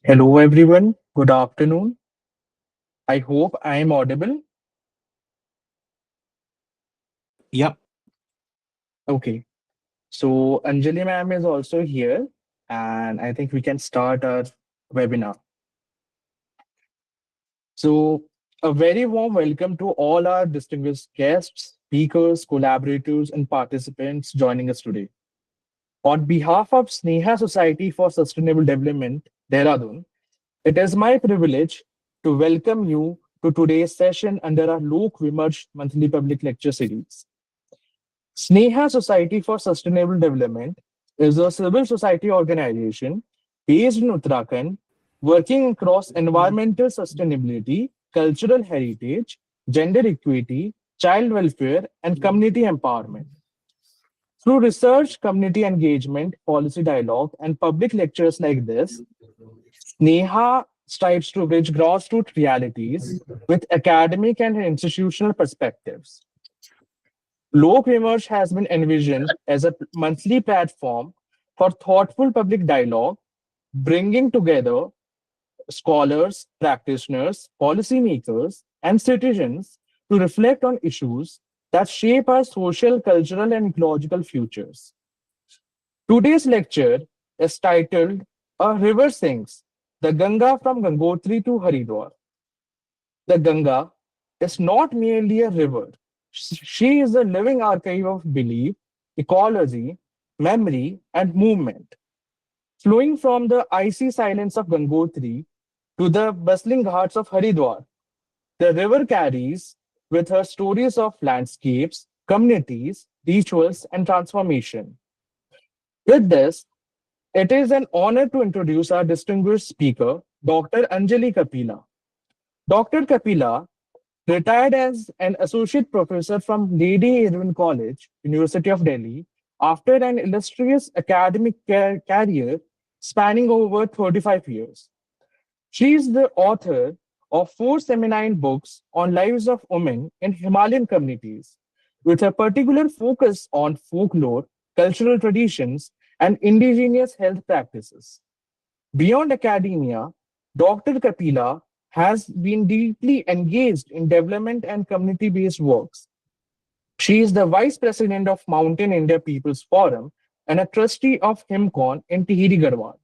Hello, everyone. Good afternoon. I hope I am audible. Yep. Okay. So, Anjali ma'am is also here, and I think we can start our webinar. So, a very warm welcome to all our distinguished guests, speakers, collaborators, and participants joining us today. On behalf of Sneha Society for Sustainable Development, Dehradun, it is my privilege to welcome you to today's session under our Lok Vimarsh monthly public lecture series. Sneha Society for Sustainable Development is a civil society organization based in Uttarakhand, working across environmental sustainability, cultural heritage, gender equity, child welfare, and community empowerment. Through research, community engagement, policy dialogue, and public lectures like this, Sneha strives to bridge grassroots realities with academic and institutional perspectives. Lok Vimarsh has been envisioned as a monthly platform for thoughtful public dialogue, bringing together scholars, practitioners, policymakers, and citizens to reflect on issues that shape our social, cultural, and ecological futures. Today's lecture is titled A River Sings, the Ganga from Gangotri to Haridwar. The Ganga is not merely a river. She is a living archive of belief, ecology, memory, and movement. Flowing from the icy silence of Gangotri to the bustling ghats of Haridwar, the river carries with her stories of landscapes, communities, rituals, and transformation. With this, it is an honor to introduce our distinguished speaker, Dr. Anjali Kapila. Dr. Kapila retired as an associate professor from Lady Irwin College, University of Delhi, after an illustrious academic career spanning over 35 years. She is the author of four seminal books on lives of women in Himalayan communities, with a particular focus on folklore, cultural traditions, and indigenous health practices. Beyond academia, Dr. Kapila has been deeply engaged in development and community based works. She is the vice president of Mountain India People's Forum and a trustee of HIMCON in Tihiri Garhwal.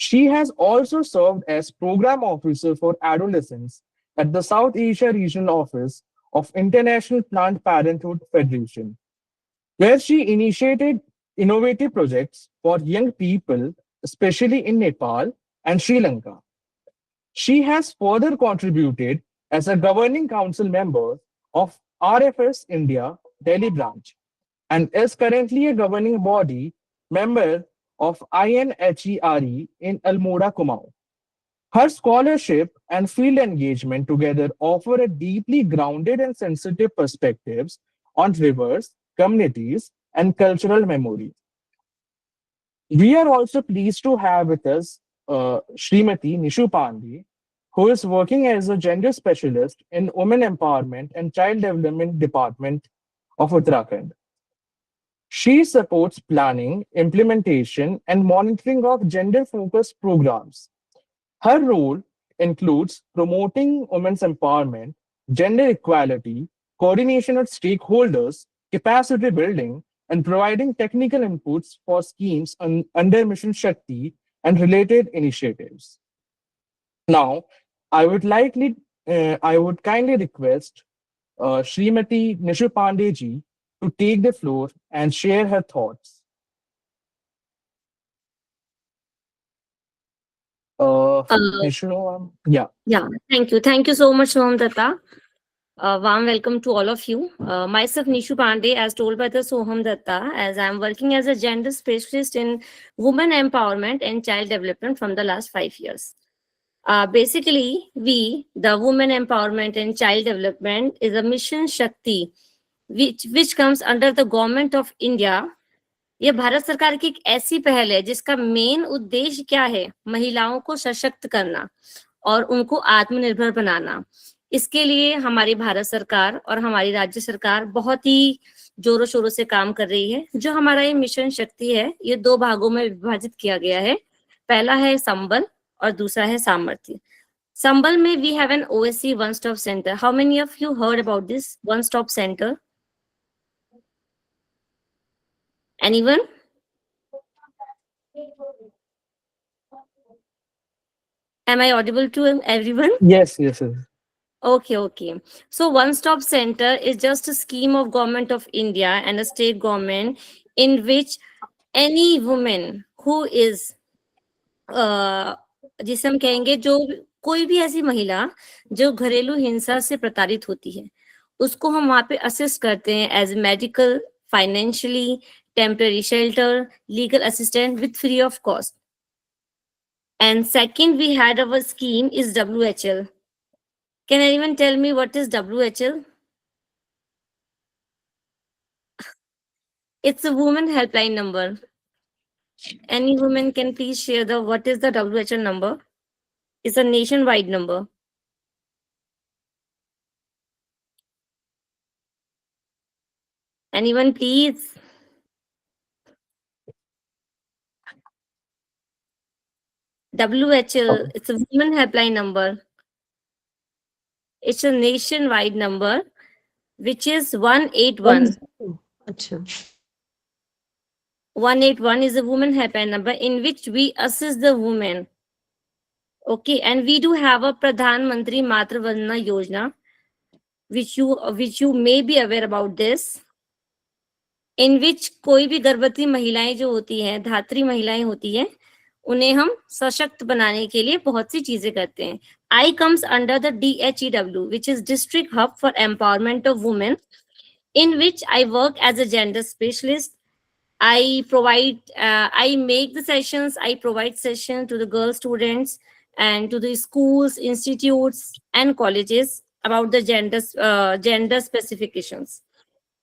She has also served as program officer for adolescents at the South Asia Regional Office of International Planned Parenthood Federation, where she initiated innovative projects for young people, especially in Nepal and Sri Lanka. She has further contributed as a governing council member of RFS India Delhi branch and is currently a governing body member of INHERE in Almora, Kumaon. Her scholarship and field engagement together offer a deeply grounded and sensitive perspectives on rivers, communities, and cultural memory. We are also pleased to have with us Srimati Nishu Pandey, who is working as a gender specialist in Women Empowerment and Child Development Department of Uttarakhand. She supports planning, implementation, and monitoring of gender focused programs. Her role includes promoting women's empowerment, gender equality, coordination with stakeholders, capacity building, and providing technical inputs for schemes under Mission Shakti and related initiatives. Now, I would I would kindly request Srimati Nishu Pandey to take the floor and share her thoughts. Uh, Nishu, yeah. yeah, thank you. Thank you so much, Soham Datta. Warm welcome to all of you. Myself, Nishu Pandey, as told by the Soham Datta, as I'm working as a gender specialist in women empowerment and child development from the last 5 years. Basically, the Women Empowerment and Child Development, is a mission Shakti, which comes under the Government of India. ये भारत सरकार की एक ऐसी पहल है जिसका main उद्देश्य क्या है, महिलाओं को सशक्त करना और उनको आत्मनिर्भर बनाना। इसके लिए हमारी भारत सरकार और हमारी राज्य सरकार बहुत ही जोरों शोरों से काम कर रही है। जो हमारा ये मिशन शक्ति है, ये 2 भागों में विभाजित किया गया है। पहला है संबल और दूसरा है सामर्थ्य. संबल में we have an OSC one stop center. How many of you heard about this one stop center? Anyone? Am I audible to everyone? Yes, yes, yes. Okay, okay. So one stop center is just a scheme of government of India and a state government in which any woman who is जिसे हम कहेंगे जो कोई भी ऐसी महिला जो घरेलू हिंसा से प्रताड़ित होती है उसको हम वहां पे असिस्ट करते हैं as medical, financially, temporary shelter, legal assistant with free of cost. And second, we had our scheme is WHL. Can anyone tell me what is WHL? It's a woman helpline number. Any woman can please share the what is the WHL number? It's a nationwide number. Anyone please? WHL, it's a women helpline number. It's a nationwide number, which is 181. Acha. 181 is a woman helpline number in which we assist the women. Okay, and we do have a Pradhan Mantri Matra Vandana Yojana, which you may be aware about this, in which कोई भी गर्भवती महिलाएं जो होती हैं, धात्री महिलाएं होती हैं, उन्हें हम सशक्त बनाने के लिए बहुत सी चीजें करते हैं. I comes under the DHEW, which is District Hub for Empowerment of Women, in which I work as a gender specialist. I make the sessions, I provide sessions to the girl students and to the schools, institutes, and colleges about the gender specifications.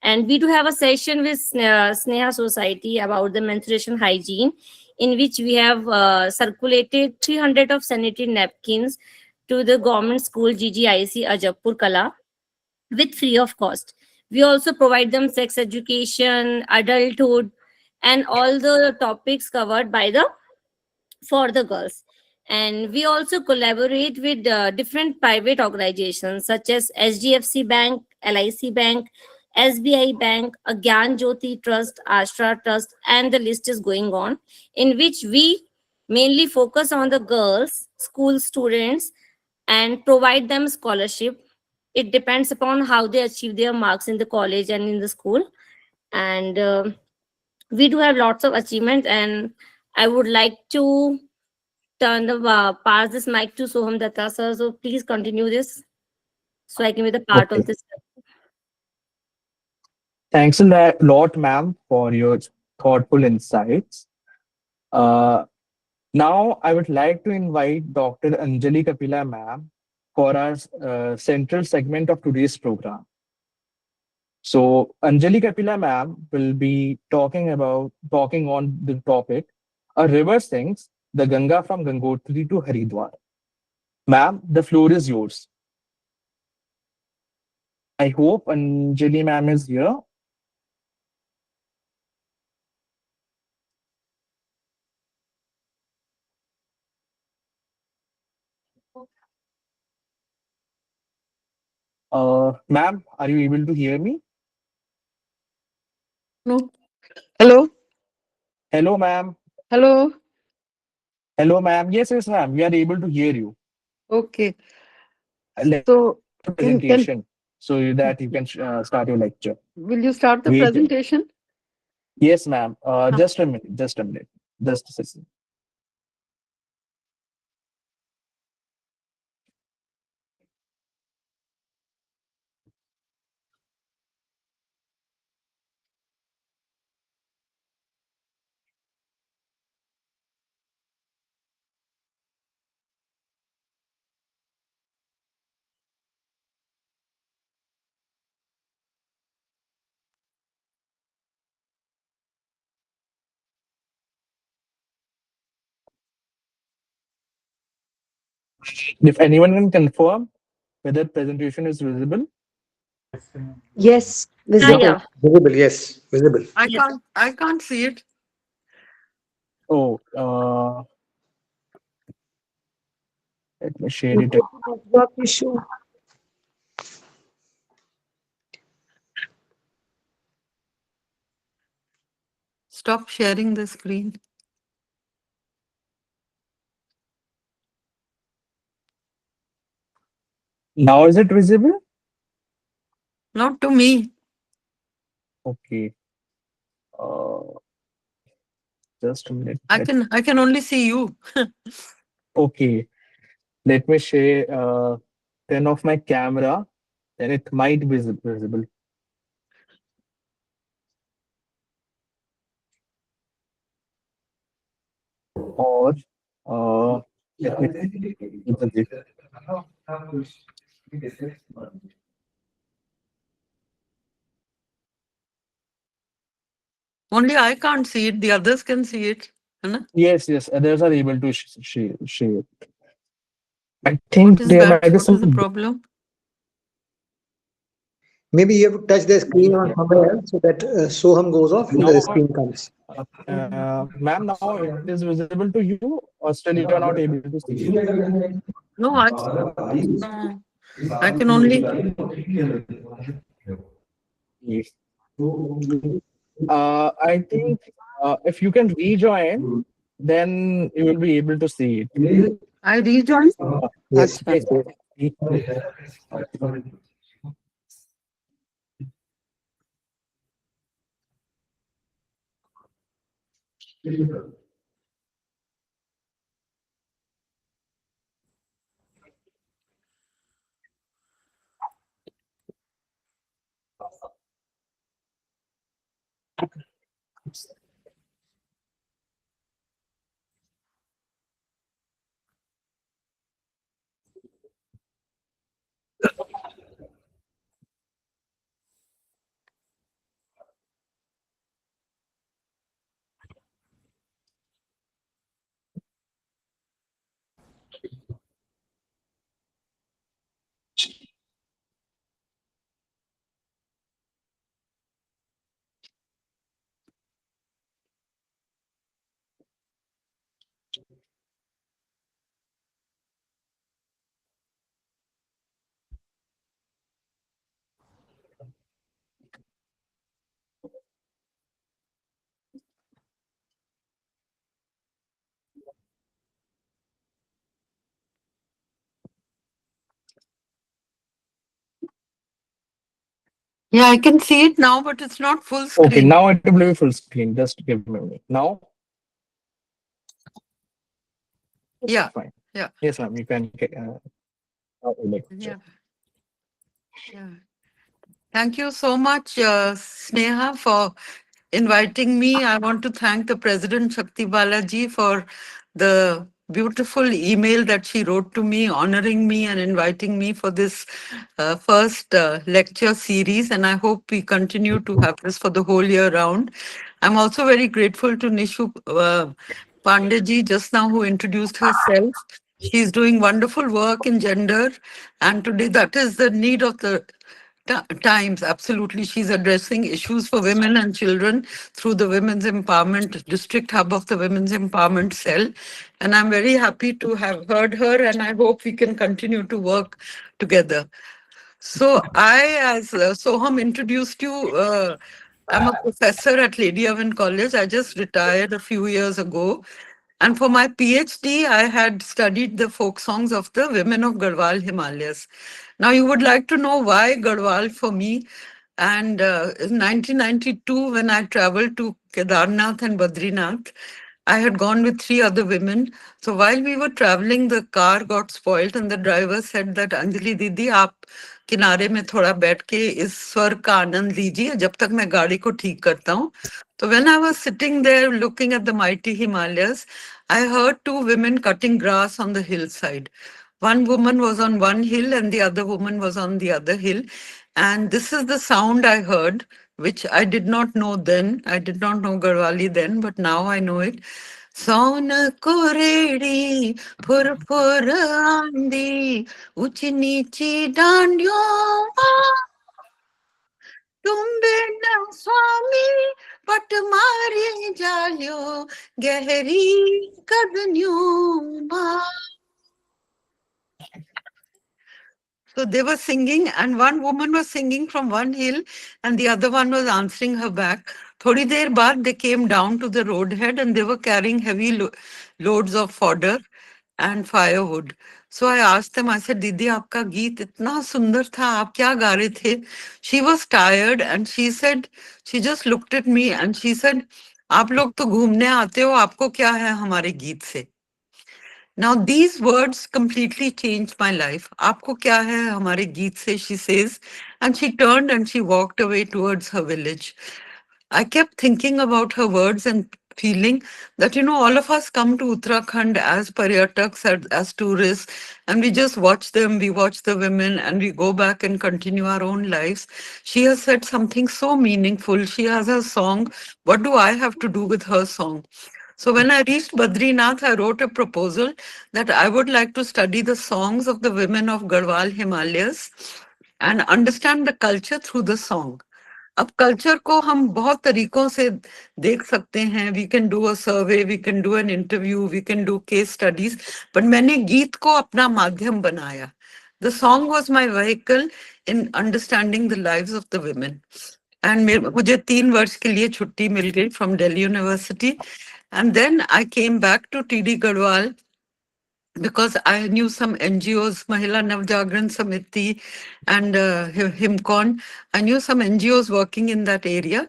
And we do have a session with Sneha Society about the menstruation hygiene, in which we have circulated 300 of sanitary napkins to the government school GGIC Ajapur Kala with free of cost. We also provide them sex education, adulthood, and all the topics covered by for the girls. And we also collaborate with different private organizations such as HDFC Bank, LIC Bank, SBI Bank, Gyan Jyoti Trust, Ashra Trust, and the list is going on, in which we mainly focus on the girls, school students, and provide them scholarship. It depends upon how they achieve their marks in the college and in the school. And we do have lots of achievements, and I would like to pass this mic to Soham Datta sir. So please continue this, so I can be the part Okay. of this. Thanks a lot, ma'am, for your thoughtful insights. Now, I would like to invite Dr. Anjali Kapila, ma'am, for our central segment of today's program. So, Anjali Kapila, ma'am, will be talking on the topic, a river sings the Ganga from Gangotri to Haridwar. Ma'am, the floor is yours. I hope Anjali, ma'am, is here. Ma'am, are you able to hear me? No. Hello. Hello, ma'am. Hello. Hello, ma'am. Yes, yes, ma'am. We are able to hear you. Okay. Let So the can presentation so that you can start your lecture. will you start the Wait. presentation? Yes, ma'am. Just a minute. Just a minute. Just a second. If anyone can confirm whether presentation is visible. Yes, Ah, yeah. Visible, yes, visible. Yes. I can't see it. Oh, Let me share it. Network issue. Stop sharing the screen. Now is it visible? Not to me. Okay. Uh, just a minute. I can only see you. Okay. Let me share turn off my camera. Then it might be visible. Or let me Only I can't see it. The others can see it. yes, others are able to share. I What think is there that? might be What is the some. problem? Maybe you have to touch the screen on somewhere else so that Soham goes off and the screen comes. Ma'am, now it is visible to you, or still you are not able to see? No, I can only. Yes. I think if you can rejoin, then you will be able to see it. I rejoined. Yes, That's yes. Yeah, I can see it now, but it's not full screen. Okay, now it will be full screen. Just give me a minute. Now? Yeah. Fine. Yeah. Yes, ma'am. You can. Yeah. Yeah. Thank you so much, Sneha, for inviting me. I want to thank the President Shakti Balaji for the beautiful email that she wrote to me, honoring me and inviting me for this first lecture series. And I hope we continue to have this for the whole year round. I'm also very grateful to Nishu Pandeji just now who introduced herself. She's doing wonderful work in gender. And today that is the need of the times. Absolutely. She's addressing issues for women and children through the Women's Empowerment District Hub of the Women's Empowerment Cell. And I'm very happy to have heard her, and I hope we can continue to work together. So I, as Soham introduced you, I'm a professor at Lady Irwin College. I just retired a few years ago. And for my PhD, I had studied the folk songs of the women of Garhwal Himalayas. Now, you would like to know why Garhwal for me. And in 1992, when I traveled to Kedarnath and Badrinath, I had gone with 3 other women. So while we were traveling, the car got spoiled and the driver said that Anjali Didi, आप किनारे में थोड़ा बैठ के इस स्वर का आनंद लीजिए जब तक मैं गाड़ी को ठीक करता हूँ. So when I was sitting there looking at the mighty Himalayas, I heard 2 women cutting grass on the hillside. One woman was on one hill and the other woman was on the other hill. And this is the sound I heard, which I did not know then. I did not know Garhwali then, but now I know it. Saun ko redi, phur phur aandi, uchi nichi daandyon tumbe na swami, pat mari jalyo, gehri kadnyon So they were singing, and one woman was singing from one hill, and the other one was answering her back. Thodi der baad, they came down to the roadhead, and they were carrying heavy loads of fodder and firewood. So I asked them, I said, Didi, aapka geet itna sundar tha, aap kya ga rahe the? She was tired, and she said, she just looked at me and she said, आप लोग तो घूमने आते हो, आपको क्या है हमारे गीत से? Now these words completely changed my life. आपको क्या है हमारे गीत से, she says, and she turned and she walked away towards her village. I kept thinking about her words and feeling that, all of us come to Uttarakhand as paryataks, as tourists, and we just watch them, we watch the women, and we go back and continue our own lives. She has said something so meaningful. She has a song. What do I have to do with her song? So when I reached Badrinath, I wrote a proposal that I would like to study the songs of the women of Garhwal Himalayas and understand the culture through the song. अब culture को हम बहुत तरीकों से देख सकते हैं. We can do a survey, we can do an interview, we can do case studies, but मैंने गीत को अपना माध्यम बनाया. The song was my vehicle in understanding the lives of the women. And मुझे 3 वर्ष के लिए छुट्टी मिल गई from Delhi university. And then I came back to Tehri Garhwal because I knew some NGOs, Mahila Navjagran Samiti and HIMCON. I knew some NGOs working in that area,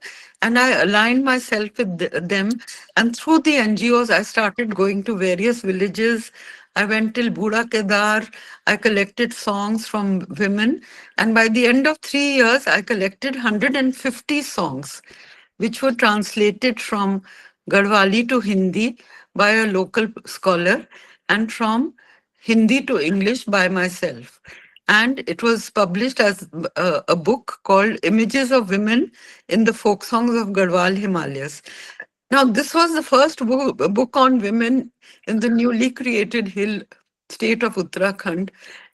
and I aligned myself with them. And through the NGOs, I started going to various villages. I went till Budha Kedar. I collected songs from women. And by the end of 3 years, I collected 150 songs, which were translated from Garhwali to Hindi by a local scholar, and from Hindi to English by myself. And it was published as a book called Images of Women in the Folk Songs of Garhwal Himalayas. Now, this was the first book on women in the newly created hill state of Uttarakhand.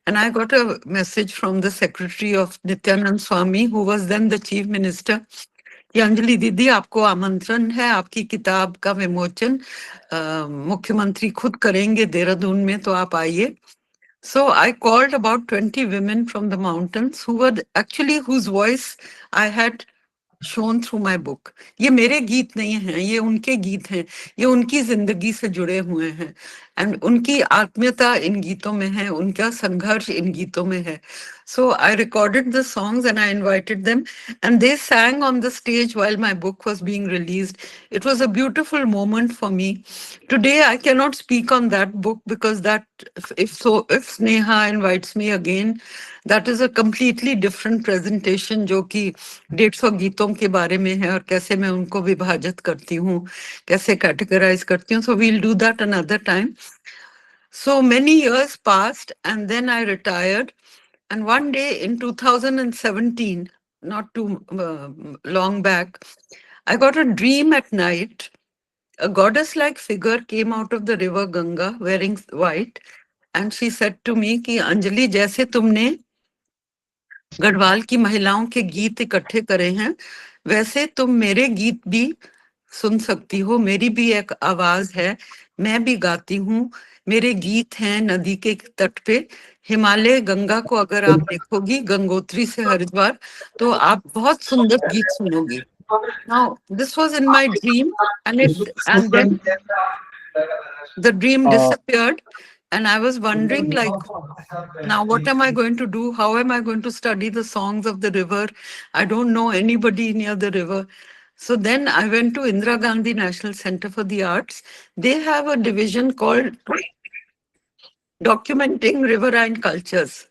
And I got a message from the secretary of Nityanand Swami, who was then the chief minister. कि अंजलि दीदी, आपको आमंत्रण है, आपकी किताब का विमोचन मुख्यमंत्री खुद करेंगे देहरादून में, तो आप आइए. So I called about 20 women from the mountains who were actually whose voice I had shown through my book. ये मेरे गीत नहीं हैं, ये उनके गीत हैं, ये उनकी जिंदगी से जुड़े हुए हैं, and उनकी आत्मीयता इन गीतों में है, उनका संघर्ष इन गीतों में है. So I recorded the songs and I invited them, and they sang on the stage while my book was being released. It was a beautiful moment for me. Today I cannot speak on that book because if Sneha invites me again, that is a completely different presentation जो कि 150 गीतों के बारे में है और कैसे मैं उनको विभाजित करती हूँ, कैसे categorize करती हूँ. So we'll do that another time. So many years passed and then I retired. And one day in 2017, not too long back, I got a dream at night. A goddess-like figure came out of the river Ganga wearing white. And she said to me कि अंजलि, जैसे तुमने गढ़वाल की महिलाओं के गीत इकट्ठे करे हैं, वैसे तुम मेरे गीत भी सुन सकती हो. मेरी भी एक आवाज है, मैं भी गाती हूँ. मेरे गीत हैं नदी के तट पे. हिमालय गंगा को अगर आप देखोगी गंगोत्री से हरिद्वार, तो आप बहुत सुंदर गीत सुनोगी. Now, this was in my dream, and then the dream disappeared. And I was wondering, like, now what am I going to do? How am I going to study the songs of the river? I don't know anybody near the river. So then I went to Indira Gandhi National Center for the Arts. They have a division called Documenting Riverine Cultures.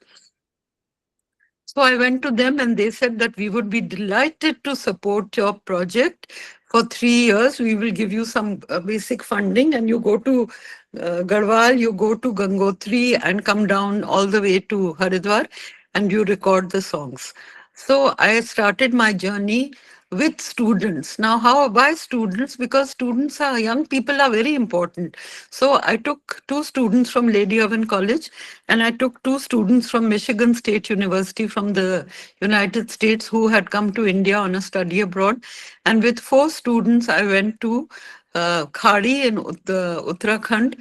So I went to them and they said that we would be delighted to support your project. For 3 years, we will give you some basic funding, and you go to Garhwal, you go to Gangotri and come down all the way to Haridwar and you record the songs. So I started my journey with students. Now, why students? Because young people are very important. So I took 2 students from Lady Irwin College and I took 2 students from Michigan State University from the United States who had come to India on a study abroad. And with 4 students, I went to Khadi in Uttarakhand.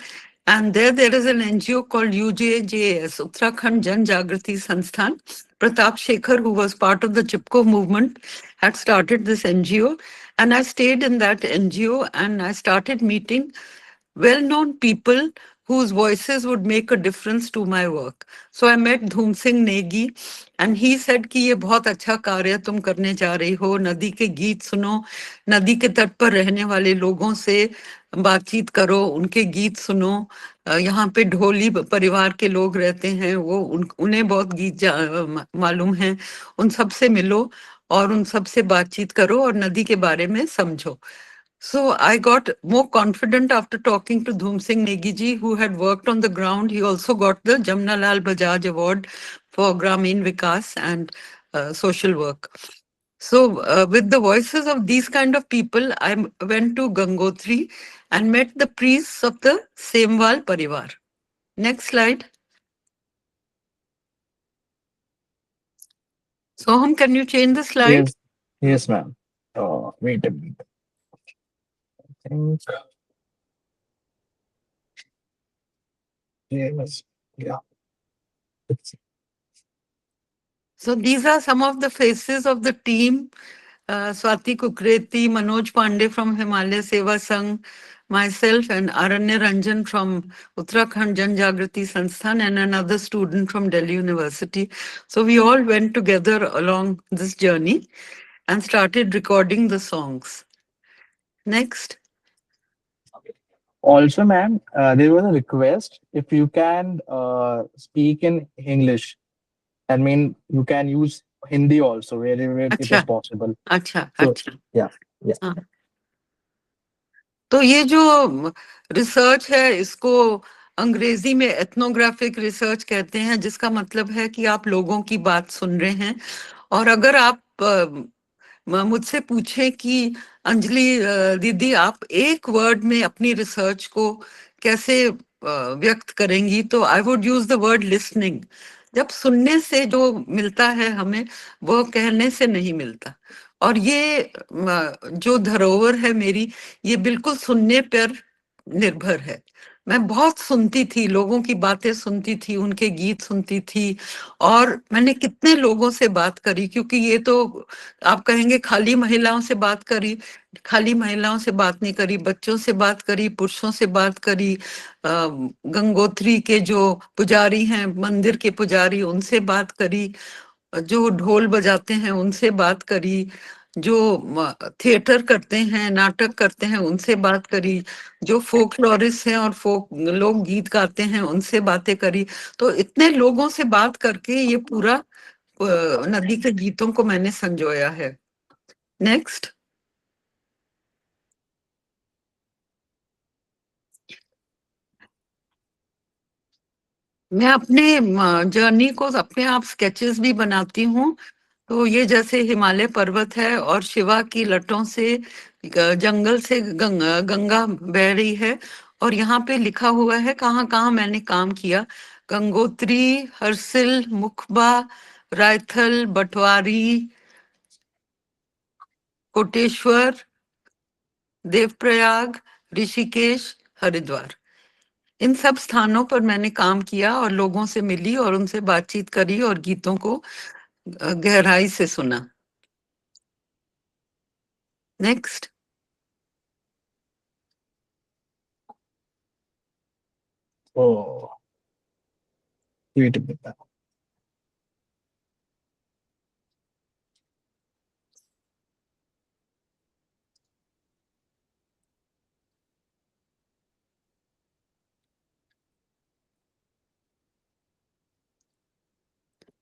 And there is an NGO called UJJS, Uttarakhand Jan Jagrati Sansthan. Pratap Shekhar, who was part of the Chipko movement, had started this NGO. And I stayed in that NGO and I started meeting well-known people whose voices would make a difference to my work. So I met Dhoom Singh Negi and he said कि ये बहुत अच्छा कार्य तुम करने जा रही हो, नदी के गीत सुनो, नदी के तट पर रहने वाले लोगों से बातचीत करो, उनके गीत सुनो, यहाँ पे ढोली परिवार के लोग रहते हैं, वो उन्हें बहुत गीत मालूम हैं, उन सब से मिलो और उन सब से बातचीत करो और नदी के बारे में समझो. So I got more confident after talking to Dhoom Singh Negi ji, who had worked on the ground. He also got the Jamnalal Bajaj Award for Grameen Vikas and social work. So with the voices of these kind of people, I went to Gangotri and met the priests of the Semwal Parivar. Next slide. Soham, can you change the slide? Yes, ma'am. Wait a minute. I think. Yes. Yeah. So these are some of the faces of the team. Swati Kukreti, Manoj Pandey from Himalaya Seva Sangh, myself and Aranya Ranjan from Uttarakhand Jan Jagrati Sansthan and another student from Delhi University. So we all went together along this journey and started recording the songs. Next. Also, ma'am, there was a request if you can speak in English. I mean, you can use Hindi also wherever it is Acha. possible. अच्छा, So, अच्छा. yeah. हाँ. तो ये जो research है इसको अंग्रेजी में एथनोग्राफिक रिसर्च कहते हैं, जिसका मतलब है कि आप लोगों की बात सुन रहे हैं. और अगर आप मुझसे पूछे कि अंजलि दीदी आप एक वर्ड में अपनी रिसर्च को कैसे व्यक्त करेंगी, तो I would use the word listening. जब सुनने से जो मिलता है हमें, वो कहने से नहीं मिलता. और ये जो धरोहर है मेरी, ये बिल्कुल सुनने पर निर्भर है. मैं बहुत सुनती थी, लोगों की बातें सुनती थी, उनके गीत सुनती थी, और मैंने कितने लोगों से बात करी, क्योंकि ये तो आप कहेंगे खाली महिलाओं से बात करी. खाली महिलाओं से बात नहीं करी, बच्चों से बात करी, पुरुषों से बात करी, गंगोत्री के जो पुजारी हैं, मंदिर के पुजारी, उनसे बात करी, जो ढोल बजाते हैं उनसे बात करी, जो थिएटर करते हैं, नाटक करते हैं, उनसे बात करी, जो फोकलोरिस्ट हैं और फोक लोग गीत गाते हैं, उनसे बातें करी. तो इतने लोगों से बात करके ये पूरा नदी के गीतों को मैंने संजोया है. नेक्स्ट. मैं अपने जर्नी को अपने आप स्केचेस भी बनाती हूँ. तो ये जैसे हिमालय पर्वत है और शिवा की लटों से जंगल से गंगा बह रही है, और यहाँ पे लिखा हुआ है कहाँ कहाँ मैंने काम किया. गंगोत्री, हरसिल, मुखबा, रायथल, बटवारी, कोटेश्वर, देवप्रयाग, ऋषिकेश, हरिद्वार. इन सब स्थानों पर मैंने काम किया और लोगों से मिली और उनसे बातचीत करी और गीतों को गहराई से सुना. Next. Oh, wait a minute.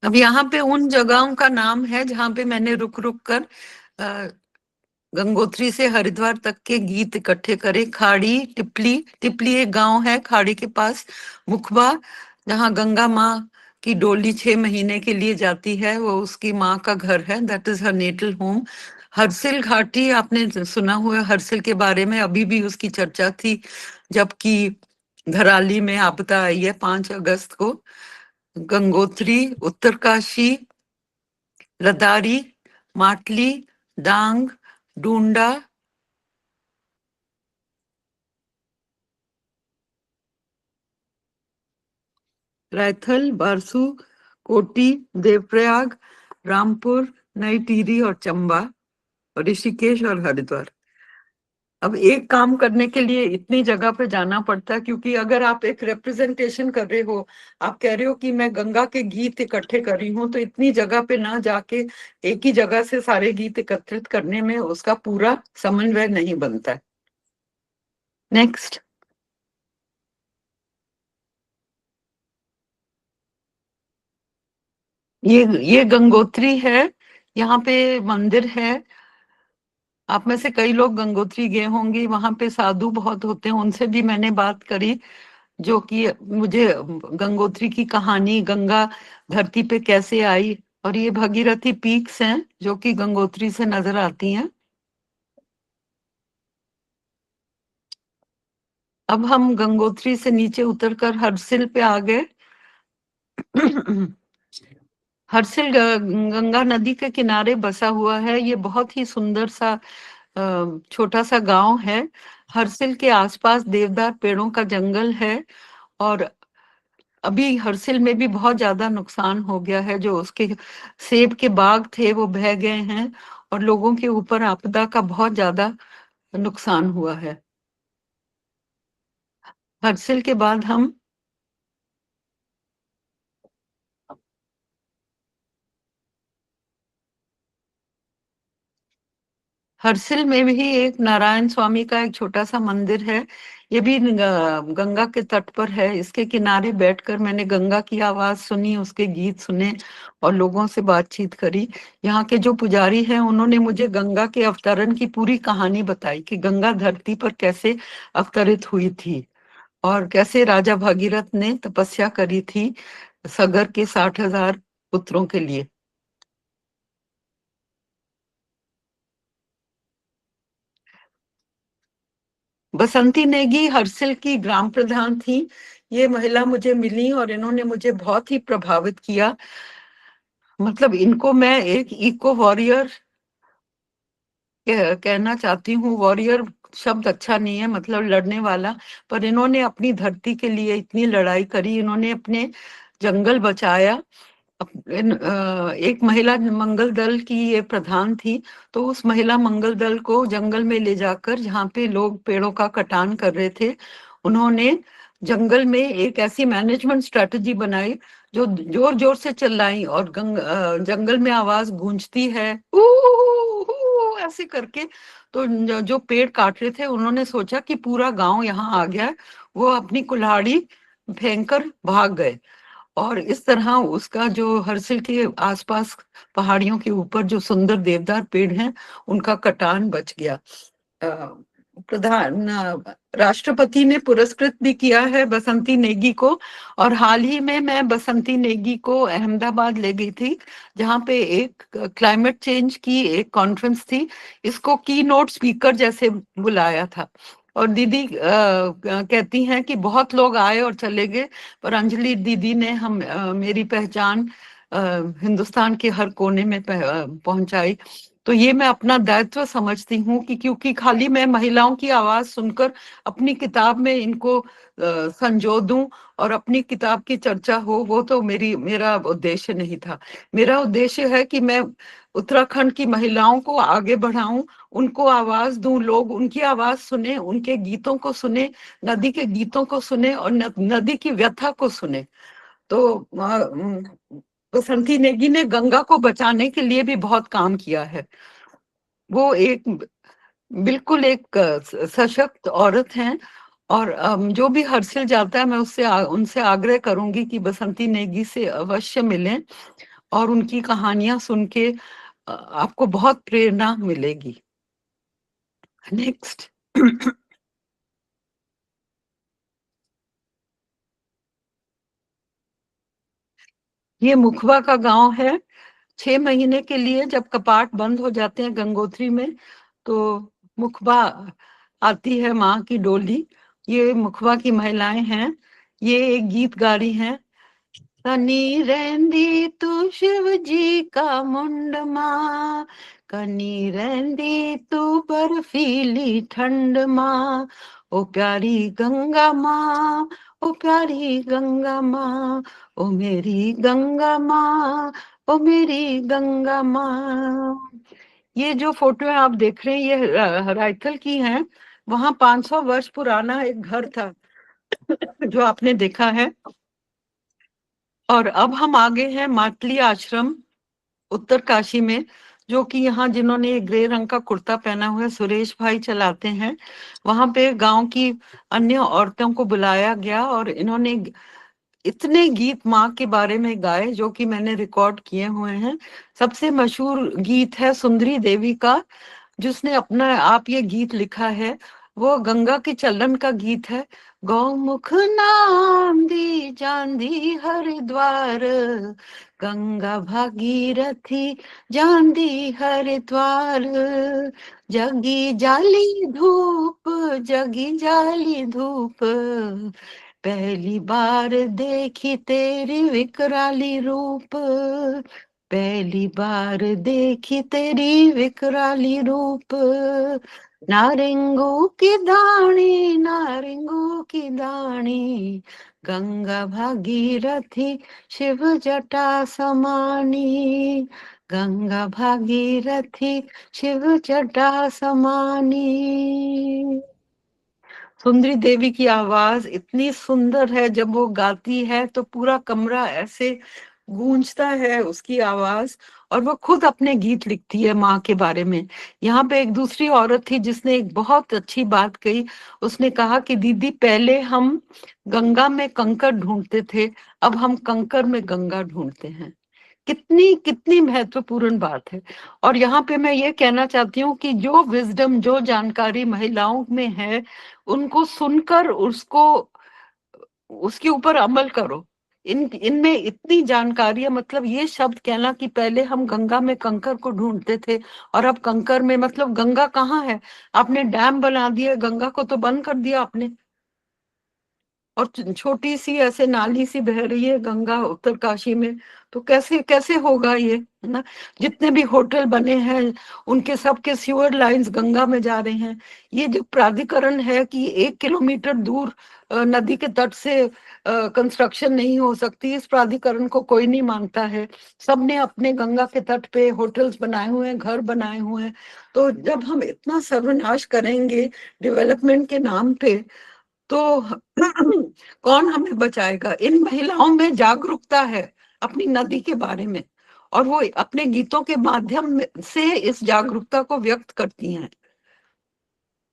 अब यहाँ पे उन जगहों का नाम है जहाँ पे मैंने रुक रुक कर गंगोत्री से हरिद्वार तक के गीत इकट्ठे करे. खाड़ी, टिपली, टिपली एक गांव है खाड़ी के पास. मुखबा, जहाँ गंगा माँ की डोली 6 महीने के लिए जाती है, वो उसकी माँ का घर है, that is her natal home. Harsil घाटी, आपने सुना हुआ हरसिल के बारे में, अभी भी उसकी चर्चा थी जबकि धराली में आपदा आई है 5 अगस्त को. गंगोत्री, उत्तरकाशी, लदारी, माटली, डांग, डूंडा, रायथल, बारसू, कोटी, देवप्रयाग, रामपुर, नई टिहरी और चंबा, और ऋषिकेश और हरिद्वार। अब एक काम करने के लिए इतनी जगह पे जाना पड़ता है, क्योंकि अगर आप एक रिप्रेजेंटेशन कर रहे हो, आप कह रहे हो कि मैं गंगा के गीत इकट्ठे कर रही हूँ, तो इतनी जगह पे ना जाके एक ही जगह से सारे गीत एकत्रित करने में उसका पूरा समन्वय नहीं बनता है। नेक्स्ट। ये गंगोत्री है, यहाँ पे मंदिर है। आप में से कई लोग गंगोत्री गए होंगे, वहां पे साधु बहुत होते हैं, उनसे भी मैंने बात करी, जो कि मुझे गंगोत्री की कहानी, गंगा धरती पे कैसे आई, और ये भगीरथी पीक्स हैं जो कि गंगोत्री से नजर आती हैं। अब हम गंगोत्री से नीचे उतरकर हरसिल पे आ गए। हरसिल गंगा नदी के किनारे बसा हुआ है। ये बहुत ही सुंदर सा छोटा सा गांव है। हरसिल के आसपास देवदार पेड़ों का जंगल है, और अभी हरसिल में भी बहुत ज्यादा नुकसान हो गया है। जो उसके सेब के बाग थे वो बह गए हैं, और लोगों के ऊपर आपदा का बहुत ज्यादा नुकसान हुआ है। हरसिल के बाद हम हरसिल में भी एक नारायण स्वामी का एक छोटा सा मंदिर है। ये भी गंगा के तट पर है। इसके किनारे बैठकर मैंने गंगा की आवाज सुनी, उसके गीत सुने और लोगों से बातचीत करी। यहाँ के जो पुजारी हैं उन्होंने मुझे गंगा के अवतरण की पूरी कहानी बताई कि गंगा धरती पर कैसे अवतरित हुई थी, और कैसे राजा भागीरथ ने तपस्या करी थी सगर के 60,000 पुत्रों के लिए। बसंती नेगी हरसिल की ग्राम प्रधान थी। ये महिला मुझे मिली और इन्होंने मुझे बहुत ही प्रभावित किया। मतलब इनको मैं एक इको वॉरियर कहना चाहती हूँ। वॉरियर शब्द अच्छा नहीं है, मतलब लड़ने वाला, पर इन्होंने अपनी धरती के लिए इतनी लड़ाई करी। इन्होंने अपने जंगल बचाया। एक महिला मंगल दल की ये प्रधान थी, तो उस महिला मंगल दल को जंगल में ले जाकर, जहाँ पे लोग पेड़ों का कटान कर रहे थे, उन्होंने जंगल में एक ऐसी मैनेजमेंट स्ट्रेटजी बनाई जो जोर जोर से चिल्लाई, और जंगल में आवाज गूंजती है ऐसे करके। तो जो पेड़ काट रहे थे उन्होंने सोचा कि पूरा गांव यहाँ आ गया है, वो अपनी कुल्हाड़ी फेंक भाग गए। और इस तरह उसका जो हरसिल के आसपास पहाड़ियों के ऊपर जो सुंदर देवदार पेड़ हैं उनका कटान बच गया। प्रधान राष्ट्रपति ने पुरस्कृत भी किया है बसंती नेगी को। और हाल ही में मैं बसंती नेगी को अहमदाबाद ले गई थी, जहाँ पे एक क्लाइमेट चेंज की एक कॉन्फ्रेंस थी। इसको की नोट स्पीकर जैसे बुलाया था। और दीदी कहती हैं कि बहुत लोग आए और चले गए, पर अंजलि दीदी ने मेरी पहचान हिंदुस्तान के हर कोने में पहुंचाई। तो ये मैं अपना दायित्व समझती हूँ कि क्योंकि खाली मैं महिलाओं की आवाज सुनकर अपनी किताब में इनको संजो दूं और अपनी किताब की चर्चा हो, वो तो मेरा उद्देश्य नहीं था। मेरा उद्देश्य है कि मैं उत्तराखंड की महिलाओं को आगे बढ़ाऊं, उनको आवाज दूं, लोग उनकी आवाज सुने, उनके गीतों को सुने, नदी के गीतों को सुने और नदी की व्यथा को सुने। तो बसंती नेगी ने गंगा को बचाने के लिए भी बहुत काम किया है। वो एक बिल्कुल एक सशक्त औरत हैं। और जो भी हर्षिल जाता है मैं उनसे आग्रह करूंगी कि बसंती नेगी से अवश्य मिलें, और उनकी कहानियां सुन के आपको बहुत प्रेरणा मिलेगी। नेक्स्ट। ये मुखबा का गांव है। 6 महीने के लिए जब कपाट बंद हो जाते हैं गंगोत्री में, तो मुखबा आती है माँ की डोली। ये मुखबा की महिलाएं हैं। ये एक गीत गा रही हैं। कनी रहंदी तू शिव जी का मुंड मां, कनी रहंदी तू बर्फीली ठंड मां, ओ प्यारी गंगा मां, ओ प्यारी गंगा माँ, ओ मेरी गंगा माँ, ओ मेरी गंगा माँ। ये जो फोटो है आप देख रहे हैं, ये रायथल की है। वहां 500 वर्ष पुराना एक घर था जो आपने देखा है। और अब हम आगे हैं मातली आश्रम उत्तरकाशी में, जो कि यहाँ जिन्होंने ये ग्रे रंग का कुर्ता पहना हुआ है सुरेश भाई चलाते हैं। वहां पे गांव की अन्य औरतों को बुलाया गया और इन्होंने इतने गीत माँ के बारे में गाए जो कि मैंने रिकॉर्ड किए हुए हैं। सबसे मशहूर गीत है सुंदरी देवी का, जिसने अपना आप ये गीत लिखा है। वो गंगा के चलन का गीत है। गौमुख नाम दी जांदी हरिद्वार, गंगा भागीरथी जांदी हरिद्वार, जगी जाली धूप, जगी जाली धूप, पहली बार देखी तेरी विकराली रूप, पहली बार देखी तेरी विकराली रूप, नारिंगू की दानी, नारिंगू की दानी, गंगा भागीरथी शिव जटा समानी, गंगा भागीरथी शिव जटा समानी। सुंदरी देवी की आवाज इतनी सुंदर है, जब वो गाती है तो पूरा कमरा ऐसे गूंजता है उसकी आवाज। और वो खुद अपने गीत लिखती है माँ के बारे में। यहाँ पे एक दूसरी औरत थी जिसने एक बहुत अच्छी बात कही। उसने कहा कि दीदी पहले हम गंगा में कंकर ढूंढते थे, अब हम कंकर में गंगा ढूंढते हैं। कितनी कितनी महत्वपूर्ण बात है। और यहाँ पे मैं ये कहना चाहती हूँ कि जो विजडम, जो जानकारी महिलाओं में है, उनको सुनकर उसको उसके ऊपर अमल करो। इनमें इतनी जानकारी है। मतलब ये शब्द कहना कि पहले हम गंगा में कंकर को ढूंढते थे और अब कंकर में, मतलब गंगा कहाँ है? आपने डैम बना दिया, गंगा को तो बंद कर दिया आपने। और छोटी सी ऐसे नाली सी बह रही है गंगा उत्तरकाशी में, तो कैसे कैसे होगा ये, है ना? जितने भी होटल बने हैं उनके सबके सीवर लाइंस गंगा में जा रहे हैं। ये जो प्राधिकरण है कि 1 किलोमीटर दूर नदी के तट से कंस्ट्रक्शन नहीं हो सकती, इस प्राधिकरण को कोई नहीं मानता है। सबने अपने गंगा के तट पे होटल्स बनाए हुए हैं, घर बनाए हुए हैं। तो जब हम इतना सर्वनाश करेंगे डेवलपमेंट के नाम पे, तो कौन हमें बचाएगा? इन महिलाओं में जागरूकता है अपनी नदी के बारे में, और वो अपने गीतों के माध्यम से इस जागरूकता को व्यक्त करती हैं।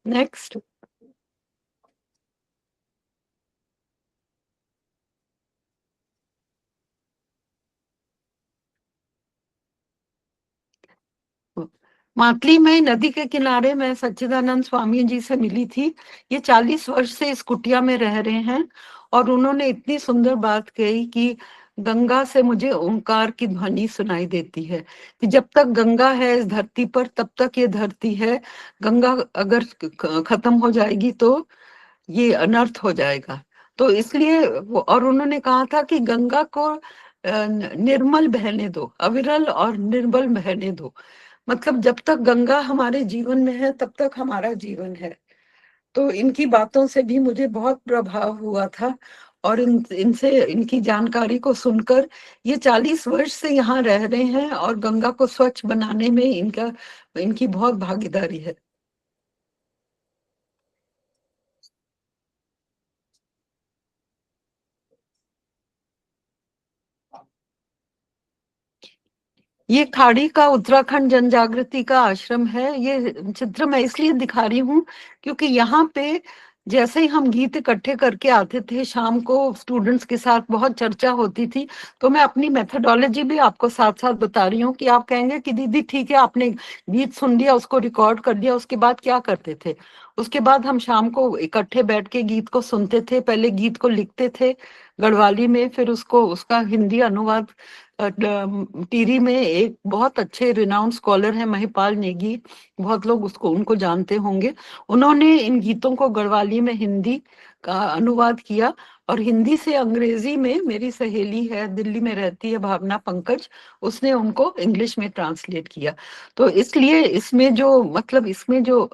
नेक्स्ट। मातली में नदी के किनारे मैं सच्चिदानंद स्वामी जी से मिली थी। ये 40 वर्ष से इस कुटिया में रह रहे हैं और उन्होंने इतनी सुंदर बात कही कि गंगा से मुझे ओंकार की ध्वनि सुनाई देती है, कि जब तक गंगा है इस धरती पर तब तक ये धरती है। गंगा अगर खत्म हो जाएगी तो ये अनर्थ हो जाएगा। तो इसलिए और उन्होंने कहा था कि गंगा को निर्मल बहने दो, अविरल और निर्मल बहने दो। मतलब जब तक गंगा हमारे जीवन में है तब तक हमारा जीवन है। तो इनकी बातों से भी मुझे बहुत प्रभाव हुआ था और इनसे इनकी जानकारी को सुनकर, ये 40 वर्ष से यहाँ रह रहे हैं और गंगा को स्वच्छ बनाने में इनकी बहुत भागीदारी है। ये खाड़ी का उत्तराखंड जन जागृति का आश्रम है। ये चित्र मैं इसलिए दिखा रही हूँ क्योंकि यहाँ पे जैसे ही हम गीत इकट्ठे करके आते थे शाम को, स्टूडेंट्स के साथ बहुत चर्चा होती थी। तो मैं अपनी मेथोडोलॉजी भी आपको साथ साथ बता रही हूँ कि आप कहेंगे कि दीदी ठीक है, आपने गीत सुन लिया, उसको रिकॉर्ड कर दिया, उसके बाद क्या करते थे? उसके बाद हम शाम को इकट्ठे बैठ के गीत को सुनते थे। पहले गीत को लिखते थे गढ़वाली में, फिर उसका हिंदी अनुवाद टीरी में एक बहुत अच्छे रिनाउंड स्कॉलर है महिपाल नेगी, बहुत लोग उनको जानते होंगे। उन्होंने इन गीतों को गढ़वाली में हिंदी का अनुवाद किया और हिंदी से अंग्रेजी में मेरी सहेली है, दिल्ली में रहती है, भावना पंकज, उसने उनको इंग्लिश में ट्रांसलेट किया। तो इसलिए इसमें जो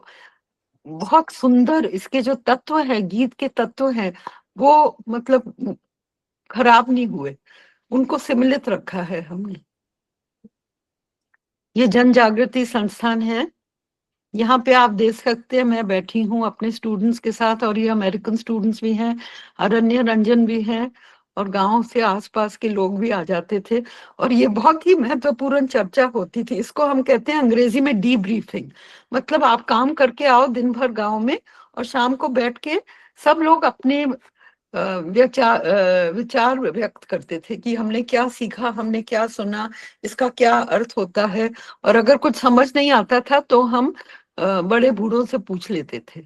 बहुत सुंदर इसके जो तत्व है, गीत के तत्व हैं, वो मतलब खराब नहीं हुए, उनको सम्मिलित रखा है हमने। ये जन जागृति संस्थान है। यहाँ पे आप देख सकते हैं मैं बैठी हूँ अपने स्टूडेंट्स के साथ, और ये अमेरिकन स्टूडेंट्स भी हैं, अरण्य रंजन भी हैं, और गांव से आसपास के लोग भी आ जाते थे। और ये बहुत ही महत्वपूर्ण चर्चा होती थी। इसको हम कहते हैं अंग्रेजी में डी ब्रीफिंग। मतलब आप काम करके आओ दिन भर गांव में, और शाम को बैठ के सब लोग अपने विचार व्यक्त करते थे कि हमने क्या सीखा, हमने क्या सुना, इसका क्या अर्थ होता है। और अगर कुछ समझ नहीं आता था तो हम बड़े बूढ़ों से पूछ लेते थे।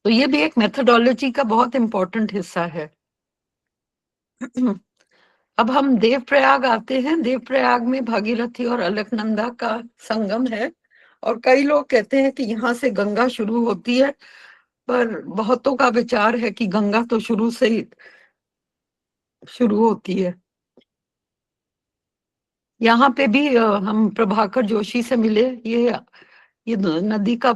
तो ये भी एक मेथोडोलॉजी का बहुत इंपॉर्टेंट हिस्सा है। अब हम देवप्रयाग आते हैं। देवप्रयाग में भागीरथी और अलकनंदा का संगम है, और कई लोग कहते हैं कि यहाँ से गंगा शुरू होती है, पर बहुतों का विचार है कि गंगा तो शुरू से ही शुरू होती है। यहाँ पे भी हम प्रभाकर जोशी से मिले। ये नदी का,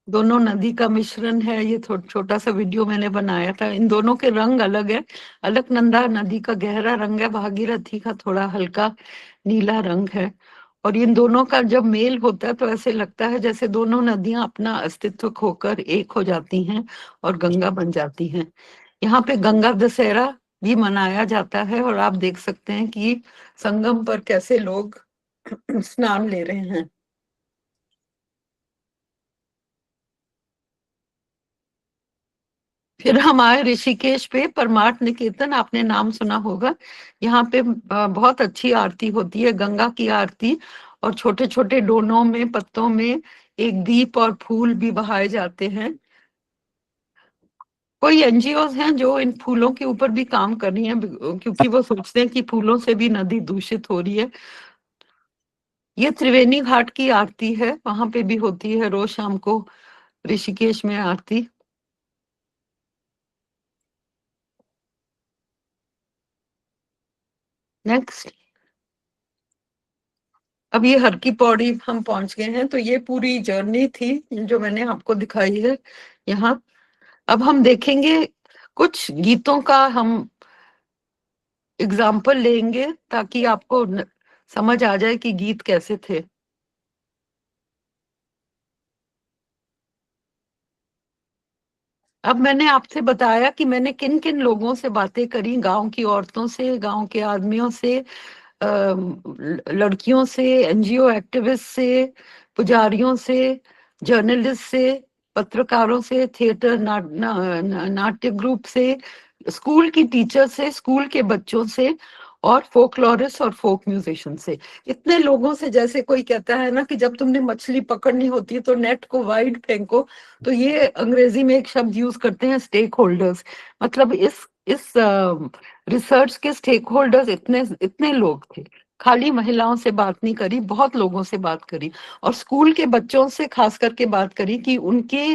दोनों नदी का मिश्रण है। ये छोटा सा वीडियो मैंने बनाया था। इन दोनों के रंग अलग है। अलकनंदा नदी का गहरा रंग है, भागीरथी का थोड़ा हल्का नीला रंग है। और इन दोनों का जब मेल होता है तो ऐसे लगता है जैसे दोनों नदियां अपना अस्तित्व खोकर एक हो जाती हैं और गंगा बन जाती हैं। यहाँ पे गंगा दशहरा भी मनाया जाता है, और आप देख सकते हैं कि संगम पर कैसे लोग स्नान ले रहे हैं। फिर हम आए ऋषिकेश पे, परमार्थ निकेतन, आपने नाम सुना होगा। यहाँ पे बहुत अच्छी आरती होती है, गंगा की आरती। और छोटे छोटे डोनों में, पत्तों में एक दीप और फूल भी बहाए जाते हैं। कोई एनजीओ हैं जो इन फूलों के ऊपर भी काम कर रही हैं, क्योंकि वो सोचते हैं कि फूलों से भी नदी दूषित हो रही है। ये त्रिवेणी घाट की आरती है, वहां पे भी होती है रोज शाम को ऋषिकेश में आरती। नेक्स्ट। अब ये हर की पौड़ी हम पहुंच गए हैं। तो ये पूरी जर्नी थी जो मैंने आपको दिखाई है यहाँ। अब हम देखेंगे कुछ गीतों का, हम एग्जाम्पल लेंगे ताकि आपको समझ आ जाए कि गीत कैसे थे। अब मैंने आपसे बताया कि मैंने किन किन लोगों से बातें करी, गांव की औरतों से, गांव के आदमियों से, लड़कियों से, एनजीओ एक्टिविस्ट से, पुजारियों से, जर्नलिस्ट से, पत्रकारों से, थिएटर नाट्य ग्रुप से, स्कूल की टीचर से, स्कूल के बच्चों से, और फोकलोरिस्ट और फोक म्यूजिशियन से। इतने लोगों से, जैसे कोई कहता है ना कि जब तुमने मछली पकड़नी होती है तो नेट को वाइड फेंको, तो ये अंग्रेजी में एक शब्द यूज करते हैं, स्टेक होल्डर्स। मतलब इस रिसर्च के स्टेक होल्डर्स इतने इतने लोग थे। खाली महिलाओं से बात नहीं करी, बहुत लोगों से बात करी, और स्कूल के बच्चों से खास करके बात करी कि उनके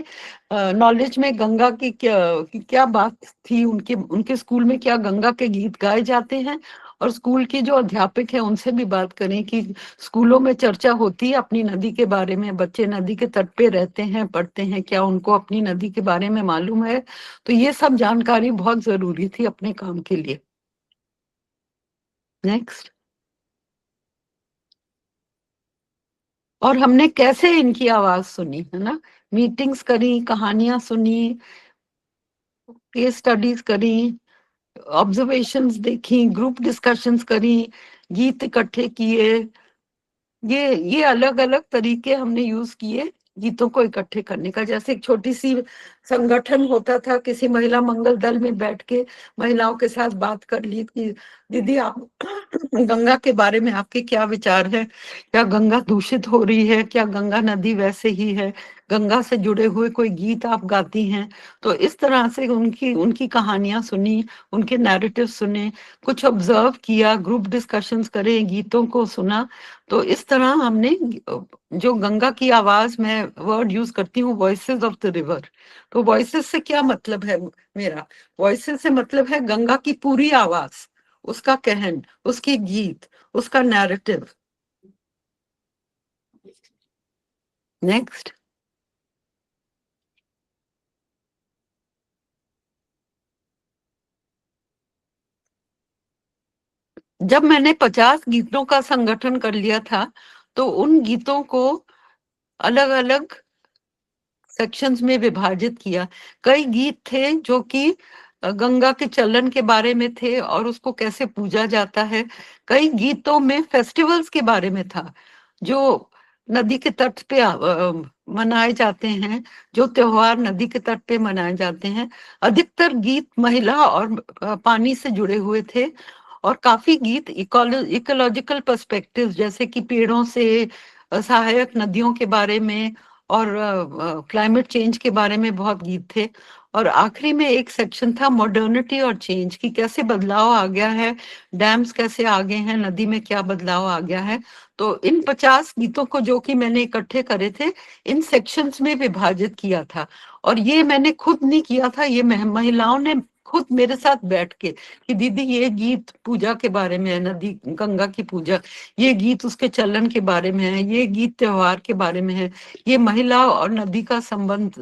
नॉलेज में गंगा की क्या बात थी, उनके उनके स्कूल में क्या गंगा के गीत गाए जाते हैं। और स्कूल के जो अध्यापक हैं उनसे भी बात करें कि स्कूलों में चर्चा होती है अपनी नदी के बारे में, बच्चे नदी के तट पे रहते हैं, पढ़ते हैं, क्या उनको अपनी नदी के बारे में मालूम है। तो ये सब जानकारी बहुत जरूरी थी अपने काम के लिए। नेक्स्ट। और हमने कैसे इनकी आवाज सुनी, है ना। मीटिंग्स करी, कहानियां सुनी, केस स्टडीज करी, ऑब्जर्वेशंस देखी, ग्रुप डिस्कशंस करी, गीत इकट्ठे किए। ये अलग अलग तरीके हमने यूज किए गीतों को इकट्ठे करने का। जैसे एक छोटी सी संगठन होता था, किसी महिला मंगल दल में बैठ के महिलाओं के साथ बात कर ली कि दीदी आप गंगा के बारे में आपके क्या विचार हैं, क्या गंगा दूषित हो रही है, क्या गंगा नदी वैसे ही है, गंगा से जुड़े हुए कोई गीत आप गाती हैं। तो इस तरह से उनकी उनकी कहानियां सुनी, उनके नैरेटिव सुने, कुछ ऑब्जर्व किया, ग्रुप डिस्कशंस करे, गीतों को सुना। तो इस तरह हमने जो गंगा की आवाज, मैं वर्ड यूज करती हूँ वॉइसेस ऑफ द रिवर। तो वॉइसेस से क्या मतलब है मेरा, वॉइसेस से मतलब है गंगा की पूरी आवाज, उसका कहन, उसकी गीत, उसका नैरेटिव। नेक्स्ट। जब मैंने 50 गीतों का संगठन कर लिया था, तो उन गीतों को अलग अलग सेक्शंस में विभाजित किया। कई गीत थे जो कि गंगा के चलन के बारे में थे और उसको कैसे पूजा जाता है। कई गीतों में फेस्टिवल्स के बारे में था, जो नदी के तट पे मनाए जाते हैं, जो त्योहार नदी के तट पे मनाए जाते हैं। अधिकतर गीत महिला और पानी से जुड़े हुए थे, और काफी गीत इकोलॉजिकल पर्सपेक्टिव, जैसे कि पेड़ों से, सहायक नदियों के बारे में और क्लाइमेट चेंज के बारे में बहुत गीत थे। और आखिरी में एक सेक्शन था मॉडर्निटी और चेंज, की कैसे बदलाव आ गया है, डैम्स कैसे आ गए हैं, नदी में क्या बदलाव आ गया है। तो इन 50 गीतों को जो कि मैंने इकट्ठे करे थे, इन सेक्शंस में विभाजित किया था। और ये मैंने खुद नहीं किया था, ये महिलाओं ने खुद मेरे साथ बैठ के, कि दीदी ये गीत पूजा के बारे में है, नदी गंगा की पूजा, ये गीत उसके चलन के बारे में है, ये गीत त्योहार के बारे में है, ये महिला और नदी का संबंध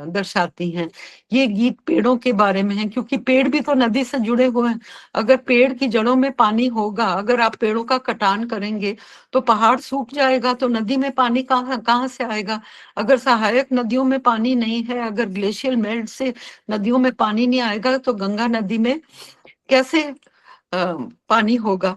दर्शाती हैं, ये गीत पेड़ों के बारे में है, क्योंकि पेड़ भी तो नदी से जुड़े हुए हैं। अगर पेड़ की जड़ों में पानी होगा, अगर आप पेड़ों का कटान करेंगे तो पहाड़ सूख जाएगा, तो नदी में पानी कहाँ कहाँ से आएगा। अगर सहायक नदियों में पानी नहीं है, अगर ग्लेशियल मेल्ट से नदियों में पानी नहीं आएगा, तो गंगा नदी में कैसे पानी होगा।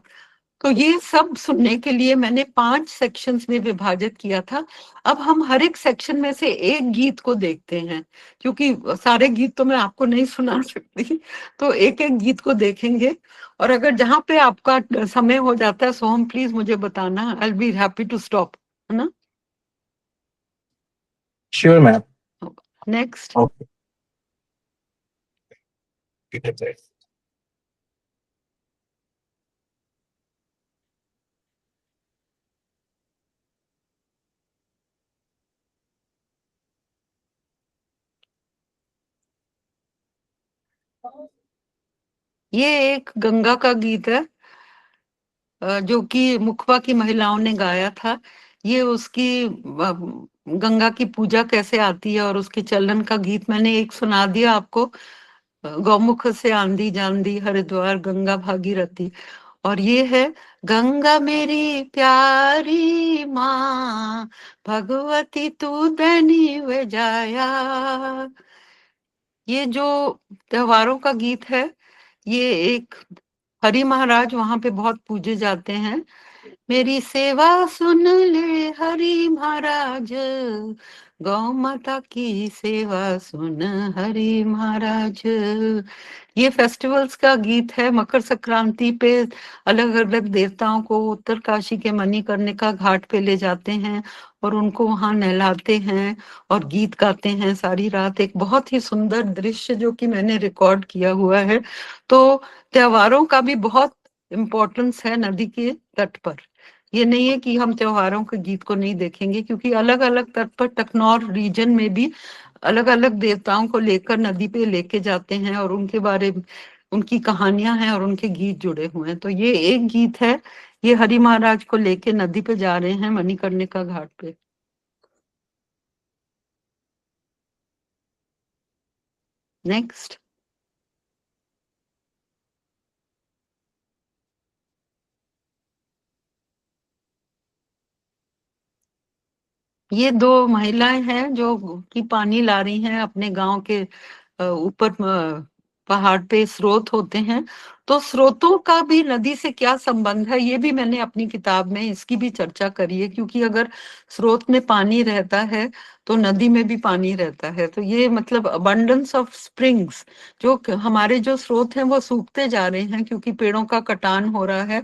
तो ये सब सुनने के लिए मैंने 5 सेक्शंस में विभाजित किया था। अब हम हर एक सेक्शन में से एक गीत को देखते हैं, क्योंकि सारे गीत तो मैं आपको नहीं सुना सकती, तो एक एक गीत को देखेंगे। और अगर जहां पे आपका समय हो जाता है, सोहम प्लीज मुझे बताना, I will be happy to stop, है ना। Sure ma'am. नेक्स्ट। ओके। ये एक गंगा का गीत है, जो कि मुखबा की महिलाओं ने गाया था। ये उसकी गंगा की पूजा कैसे आती है और उसके चलन का गीत मैंने एक सुना दिया आपको। गौमुख से आंधी जानदी हरिद्वार गंगा भागीरथी। और ये है, गंगा मेरी प्यारी माँ, भगवती तू दैनी वे जाया। ये जो त्योहारों का गीत है, ये एक हरि महाराज वहां पे बहुत पूजे जाते हैं। मेरी सेवा सुन ले हरि महाराज, गौ माता की सेवा सुन हरि महाराज। ये फेस्टिवल्स का गीत है। मकर संक्रांति पे अलग अलग देवताओं को उत्तरकाशी के मणिकर्णिका घाट पे ले जाते हैं और उनको वहां नहलाते हैं और गीत गाते हैं सारी रात। एक बहुत ही सुंदर दृश्य जो कि मैंने रिकॉर्ड किया हुआ है। तो त्योहारों का भी बहुत इम्पोर्टेंस है नदी के तट पर। ये नहीं है कि हम त्योहारों के गीत को नहीं देखेंगे, क्योंकि अलग अलग तट पर टकनौर रीजन में भी अलग अलग देवताओं को लेकर नदी पे लेके जाते हैं और उनके बारे में उनकी कहानियां हैं और उनके गीत जुड़े हुए हैं। तो ये एक गीत है, ये हरि महाराज को लेके नदी पे जा रहे हैं मणिकर्णिका घाट पे। नेक्स्ट। ये 2 महिलाएं हैं जो कि पानी ला रही हैं अपने गांव के ऊपर। पहाड़ पे स्रोत होते हैं, तो स्रोतों का भी नदी से क्या संबंध है, ये भी मैंने अपनी किताब में इसकी भी चर्चा करी है। क्योंकि अगर स्रोत में पानी रहता है तो नदी में भी पानी रहता है। तो ये मतलब अबंडेंस ऑफ स्प्रिंग्स, जो हमारे जो स्रोत हैं वो सूखते जा रहे हैं क्योंकि पेड़ों का कटान हो रहा है।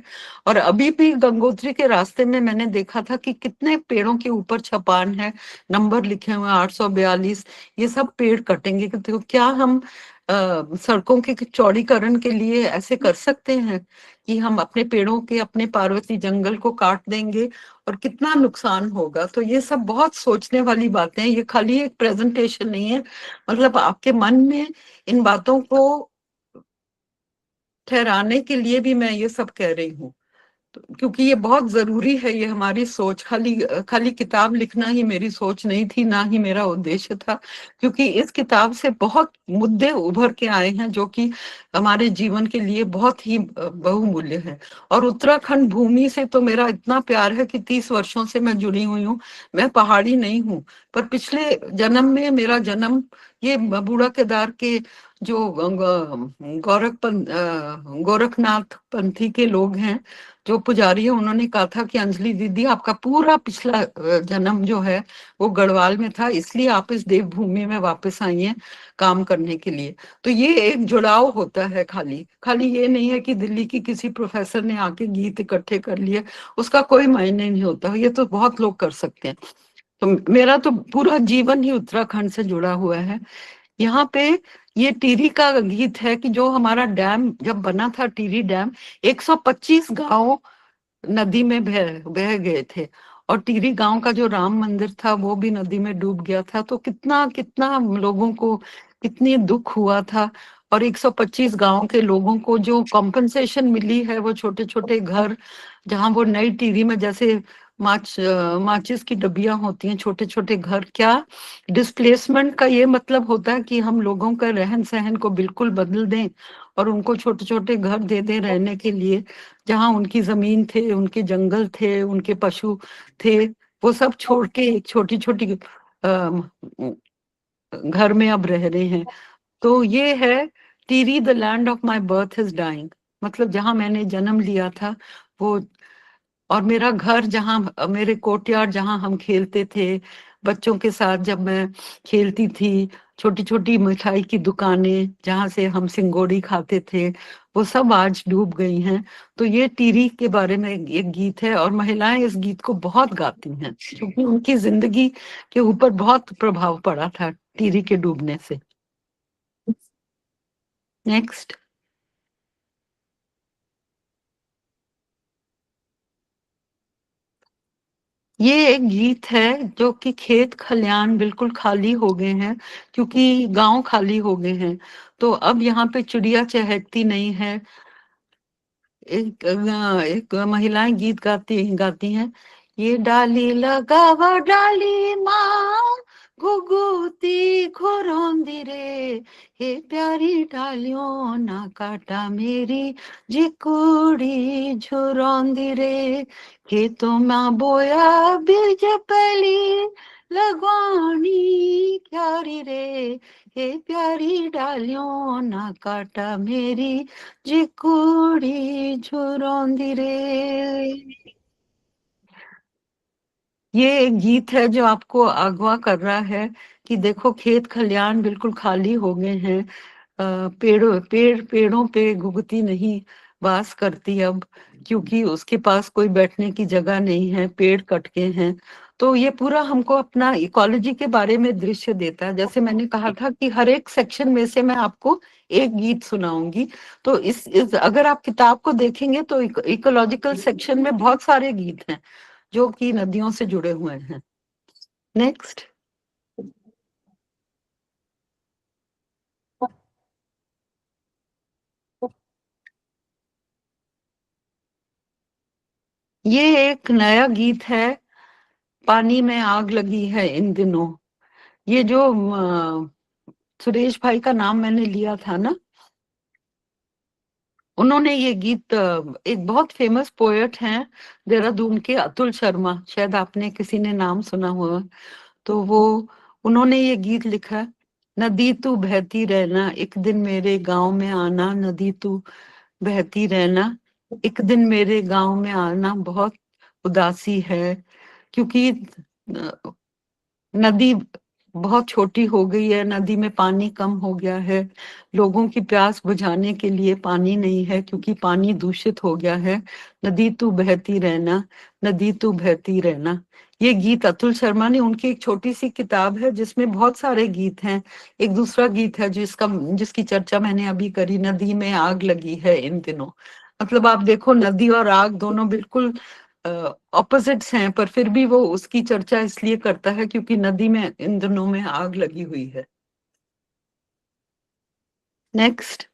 और अभी भी गंगोत्री के रास्ते में मैंने देखा था कि कितने पेड़ों के ऊपर छपान है, नंबर लिखे हुए 842। ये सब पेड़ कटेंगे। तो क्या हम सड़कों के चौड़ीकरण के लिए ऐसे कर सकते हैं कि हम अपने पेड़ों के, अपने पार्वती जंगल को काट देंगे और कितना नुकसान होगा। तो ये सब बहुत सोचने वाली बातें हैं। ये खाली एक प्रेजेंटेशन नहीं है, मतलब आपके मन में इन बातों को ठहराने के लिए भी मैं ये सब कह रही हूँ। क्योंकि ये बहुत जरूरी है, ये हमारी सोच, खाली खाली किताब लिखना ही मेरी सोच नहीं थी, ना ही मेरा उद्देश्य था, क्योंकि इस किताब से बहुत मुद्दे उभर के आए हैं जो कि हमारे जीवन के लिए बहुत ही बहुमूल्य है। और उत्तराखंड भूमि से तो मेरा इतना प्यार है कि 30 वर्षों से मैं जुड़ी हुई हूँ। मैं पहाड़ी नहीं हूँ, पर पिछले जन्म में मेरा जन्म ये बूढ़ा केदार के जो गोरखनाथ पंथी के लोग हैं, जो पुजारी है, उन्होंने कहा था कि अंजलि दीदी आपका पूरा पिछला जन्म जो है वो गढ़वाल में था, इसलिए आप इस देवभूमि में वापस आई हैं काम करने के लिए। तो ये एक जुड़ाव होता है, खाली खाली ये नहीं है कि दिल्ली की किसी प्रोफेसर ने आके गीत इकट्ठे कर लिए, उसका कोई मायने नहीं होता, ये तो बहुत लोग कर सकते हैं। तो मेरा तो पूरा जीवन ही उत्तराखंड से जुड़ा हुआ है। यहाँ पे ये टिहरी का गीत है कि जो हमारा डैम जब बना था, टिहरी डैम, 125 गांव नदी में बह बह गए थे, और टिहरी गांव का जो राम मंदिर था वो भी नदी में डूब गया था। तो कितना कितना हम लोगों को कितनी दुख हुआ था। और 125 गांव के लोगों को जो कॉम्पनसेशन मिली है, वो छोटे छोटे घर, जहां वो नई टिहरी में जैसे माचिस की डब्बियां होती हैं, छोटे छोटे घर, क्या डिस्प्लेसमेंट का ये मतलब होता है कि हम लोगों का रहन सहन को बिल्कुल बदल दें और उनको छोटे छोटे घर दे दें रहने के लिए, जहाँ उनकी जमीन थे, उनके जंगल थे, उनके पशु थे, वो सब छोड़ के एक छोटी छोटी घर में अब रह रहे हैं। तो ये है Tehri the land of my birth is dying, मतलब जहां मैंने जन्म लिया था वो, और मेरा घर जहाँ, मेरे कोर्टयार्ड जहाँ हम खेलते थे बच्चों के साथ, जब मैं खेलती थी, छोटी छोटी मिठाई की दुकानें जहाँ से हम सिंगोड़ी खाते थे, वो सब आज डूब गई हैं। तो ये टिहरी के बारे में एक गीत है, और महिलाएं इस गीत को बहुत गाती हैं क्योंकि उनकी जिंदगी के ऊपर बहुत प्रभाव पड़ा था टिहरी के डूबने से। नेक्स्ट। ये एक गीत है जो कि खेत खलियान बिल्कुल खाली हो गए हैं, क्योंकि गांव खाली हो गए हैं, तो अब यहाँ पे चिड़िया चहकती नहीं है। एक महिलाएं गीत गाती गाती हैं, ये डाली लगावा डाली माँ घुघुती घोरोंदी रे, हे प्यारी डालियों ना काटा मेरी जिकुड़ी झुरोंदी रे, खेतों में बोया बीज पली लगवानी क्यारी रे, हे प्यारी डालियों ना काटा मेरी जिकुड़ी झुरोंदी रे। ये एक गीत है जो आपको अगवा कर रहा है कि देखो खेत खलियान बिल्कुल खाली हो गए हैं, पेड़ों पे घुघती नहीं वास करती अब, क्योंकि उसके पास कोई बैठने की जगह नहीं है, पेड़ कट गए हैं। तो ये पूरा हमको अपना इकोलॉजी के बारे में दृश्य देता है। जैसे मैंने कहा था कि हर एक सेक्शन में से मैं आपको एक गीत सुनाऊंगी, तो इस अगर आप किताब को देखेंगे तो इकोलॉजिकल सेक्शन में बहुत सारे गीत हैं जो कि नदियों से जुड़े हुए हैं। नेक्स्ट। ये एक नया गीत है, पानी में आग लगी है इन दिनों। ये जो सुरेश भाई का नाम मैंने लिया था ना, उन्होंने ये गीत, एक बहुत फेमस पोएट हैं देहरादून के, अतुल शर्मा, शायद आपने किसी ने नाम सुना हुआ, तो वो उन्होंने ये गीत लिखा, नदी तू बहती रहना एक दिन मेरे गांव में आना, नदी तू बहती रहना एक दिन मेरे गांव में आना, बहुत उदासी है, क्योंकि नदी बहुत छोटी हो गई है, नदी में पानी कम हो गया है, लोगों की प्यास बुझाने के लिए पानी नहीं है क्योंकि पानी दूषित हो गया है, नदी तू बहती रहना, नदी तू बहती रहना। ये गीत अतुल शर्मा ने, उनकी एक छोटी सी किताब है जिसमें बहुत सारे गीत हैं। एक दूसरा गीत है जिसकी चर्चा मैंने अभी करी, नदी में आग लगी है इन दिनों। मतलब आप देखो, नदी और आग दोनों बिल्कुल ऑपोजिट्स हैं, पर फिर भी वो उसकी चर्चा इसलिए करता है क्योंकि नदी में इन दिनों में आग लगी हुई है। नेक्स्ट।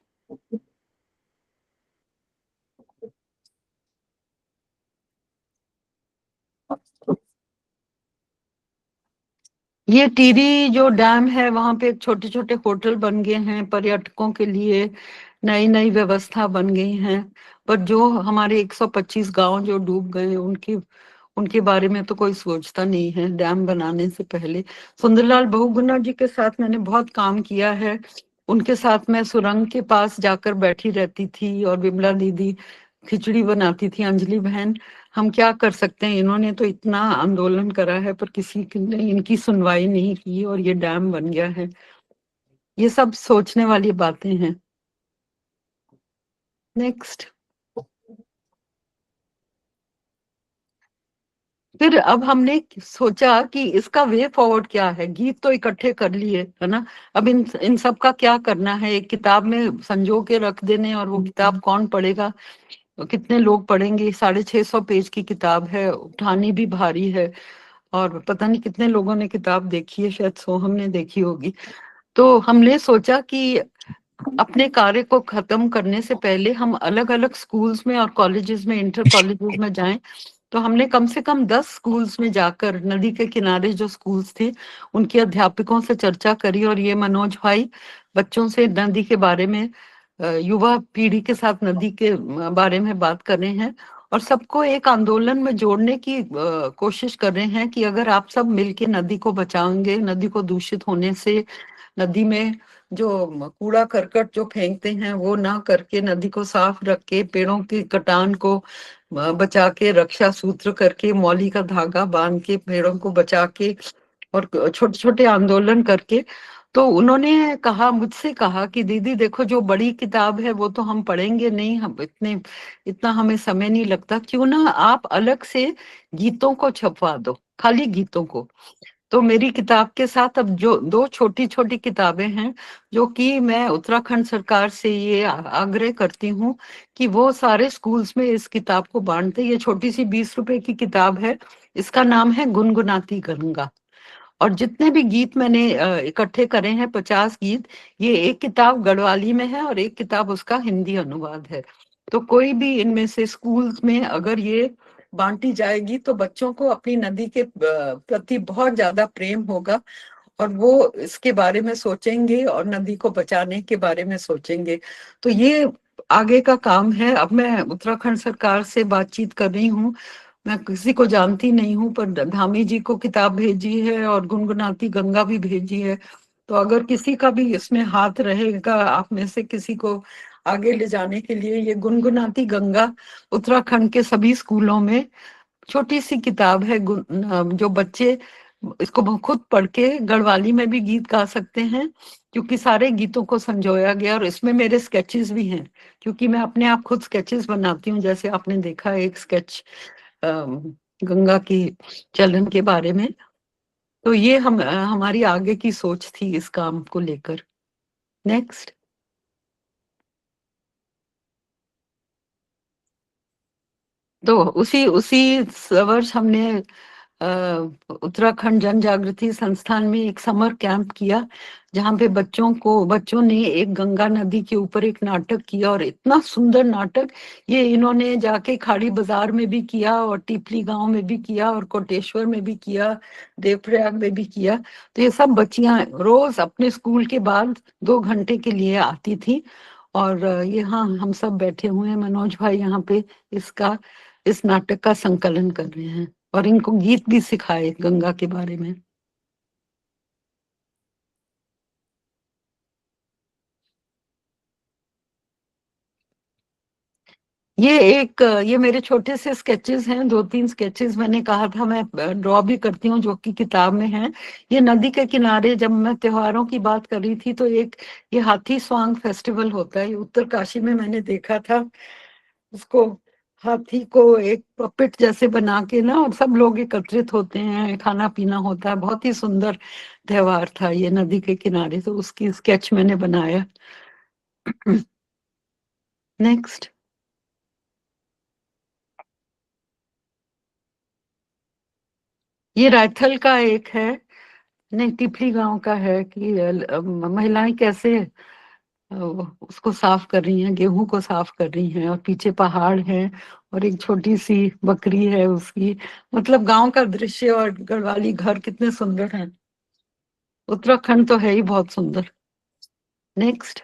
ये टिहरी जो डैम है वहां पे छोटे छोटे होटल बन गए हैं पर्यटकों के लिए, नई नई व्यवस्था बन गई हैं। पर जो हमारे 125 गांव जो डूब गए उनकी उनके बारे में तो कोई सोचता नहीं है डैम बनाने से पहले। सुंदरलाल बहुगुणा जी के साथ मैंने बहुत काम किया है। उनके साथ मैं सुरंग के पास जाकर बैठी रहती थी और विमला दीदी खिचड़ी बनाती थी, अंजलि बहन। हम क्या कर सकते हैं, इन्होंने तो इतना आंदोलन करा है पर किसी ने इनकी सुनवाई नहीं की और ये डैम बन गया है। ये सब सोचने वाली बातें हैं। नेक्स्ट। फिर अब हमने सोचा कि इसका वे फॉरवर्ड क्या है। गीत तो इकट्ठे कर लिए है ना, अब इन सब का क्या करना है। एक किताब में संजो के रख देने और वो किताब कौन पढ़ेगा, कितने लोग पढ़ेंगे। 650 पेज की किताब है, उठानी भी भारी है और पता नहीं कितने लोगों ने किताब देखी है, शायद सोहम ने देखी होगी। तो हमने सोचा कि अपने कार्य को खत्म करने से पहले हम अलग अलग स्कूल्स में और कॉलेजेस में, इंटर कॉलेजेस में जाएं। तो हमने कम से कम 10 स्कूल्स में जाकर नदी के किनारे जो स्कूल्स थे उनके अध्यापकों से चर्चा करी। और ये मनोज भाई बच्चों से नदी के बारे में, युवा पीढ़ी के साथ नदी के बारे में बात कर रहे हैं और सबको एक आंदोलन में जोड़ने की कोशिश कर रहे हैं कि अगर आप सब मिलके नदी को बचाएंगे, नदी को दूषित होने से, नदी में जो कूड़ा करकट जो फेंकते हैं वो ना करके, नदी को साफ रख के, पेड़ों की कटान को बचा के, रक्षा सूत्र करके, मौली का धागा बांध के पेड़ों को बचा के और छोटे छोटे आंदोलन करके। तो उन्होंने कहा, मुझसे कहा कि दीदी देखो जो बड़ी किताब है वो तो हम पढ़ेंगे नहीं, हम इतना हमें समय नहीं लगता, क्यों ना आप अलग से गीतों को छपवा दो, खाली गीतों को। तो मेरी किताब के साथ अब जो 2 छोटी छोटी किताबें हैं जो कि मैं उत्तराखंड सरकार से ये आग्रह करती हूँ कि वो सारे स्कूल्स में इस किताब को बांटते। ये छोटी सी 20 रुपए की किताब है, इसका नाम है गुनगुनाती गंगा। और जितने भी गीत मैंने इकट्ठे करे हैं, 50 गीत, ये एक किताब गढ़वाली में है और एक किताब उसका हिंदी अनुवाद है। तो कोई भी इनमें से स्कूल्स में अगर ये बांटी जाएगी तो बच्चों को अपनी नदी के प्रति बहुत ज्यादा प्रेम होगा और वो इसके बारे में सोचेंगे और नदी को बचाने के बारे में सोचेंगे। तो ये आगे का काम है। अब मैं उत्तराखंड सरकार से बातचीत कर रही हूँ, मैं किसी को जानती नहीं हूँ पर धामी जी को किताब भेजी है और गुनगुनाती गंगा भी भेजी है। तो अगर किसी का भी इसमें हाथ रहेगा, आप में से किसी को आगे ले जाने के लिए, ये गुनगुनाती गंगा उत्तराखंड के सभी स्कूलों में छोटी सी किताब है। जो बच्चे इसको खुद पढ़ के गढ़वाली में भी गीत गा सकते हैं, क्योंकि सारे गीतों को संजोया गया और इसमें मेरे स्केचेस भी हैं, क्योंकि मैं अपने आप खुद स्केचेस बनाती हूँ। जैसे आपने देखा एक स्केच गंगा की चलन के बारे में। तो ये हमारी आगे की सोच थी इस काम को लेकर। नेक्स्ट। तो उसी उसी वर्ष हमने उत्तराखंड जन जागृति संस्थान में एक समर कैंप किया, जहाँ पे बच्चों ने एक गंगा नदी के ऊपर एक नाटक किया और इतना सुंदर नाटक। ये इन्होंने जाके खाड़ी बाजार में भी किया और टिपली गांव में भी किया और कोटेश्वर में भी किया, देवप्रयाग में भी किया। तो ये सब बच्चियां रोज अपने स्कूल के बाद 2 घंटे के लिए आती थी और यहाँ हम सब बैठे हुए हैं, मनोज भाई यहाँ पे इस नाटक का संकलन कर रहे हैं और इनको गीत भी सिखाए गंगा के बारे में। ये मेरे छोटे से स्केचेस हैं, 2-3 स्केचेस मैंने कहा था मैं ड्रॉ भी करती हूँ जो कि किताब में है। ये नदी के किनारे, जब मैं त्योहारों की बात कर रही थी तो एक ये हाथी स्वांग फेस्टिवल होता है, ये उत्तरकाशी में मैंने देखा था। उसको हाथी को एक पपेट जैसे बना के ना, और सब लोग एकत्रित होते हैं, खाना पीना होता है, बहुत ही सुंदर त्योहार था ये नदी के किनारे। तो उसकी स्केच मैंने बनाया। नेक्स्ट। ये रायथल का एक है, नहीं टिपली गांव का है, कि महिलाएं कैसे उसको साफ कर रही हैं, गेहूं को साफ कर रही हैं और पीछे पहाड़ है और एक छोटी सी बकरी है उसकी, मतलब गांव का दृश्य और गढ़वाली घर कितने सुंदर हैं। उत्तराखंड तो है ही बहुत सुंदर। नेक्स्ट।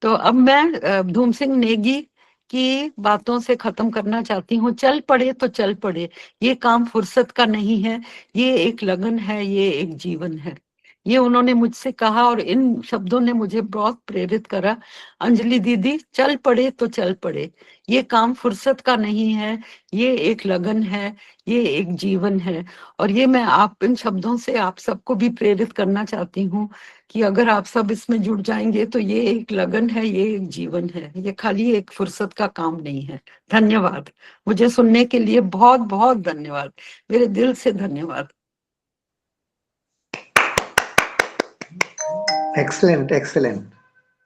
तो अब मैं धूम सिंह नेगी की बातों से खत्म करना चाहती हूँ। चल पड़े तो चल पड़े, ये काम फुर्सत का नहीं है, ये एक लगन है, ये एक जीवन है। ये उन्होंने मुझसे कहा और इन शब्दों ने मुझे बहुत प्रेरित करा। अंजलि दीदी, चल पड़े तो चल पड़े, ये काम फुर्सत का नहीं है, ये एक लगन है, ये एक जीवन है। और ये मैं आप इन शब्दों से आप सबको भी प्रेरित करना चाहती हूँ कि अगर आप सब इसमें जुड़ जाएंगे तो ये एक लगन है, ये एक जीवन है, ये खाली एक फुर्सत का काम नहीं है। धन्यवाद। मुझे सुनने के लिए बहुत बहुत धन्यवाद, मेरे दिल से धन्यवाद। Excellent, excellent,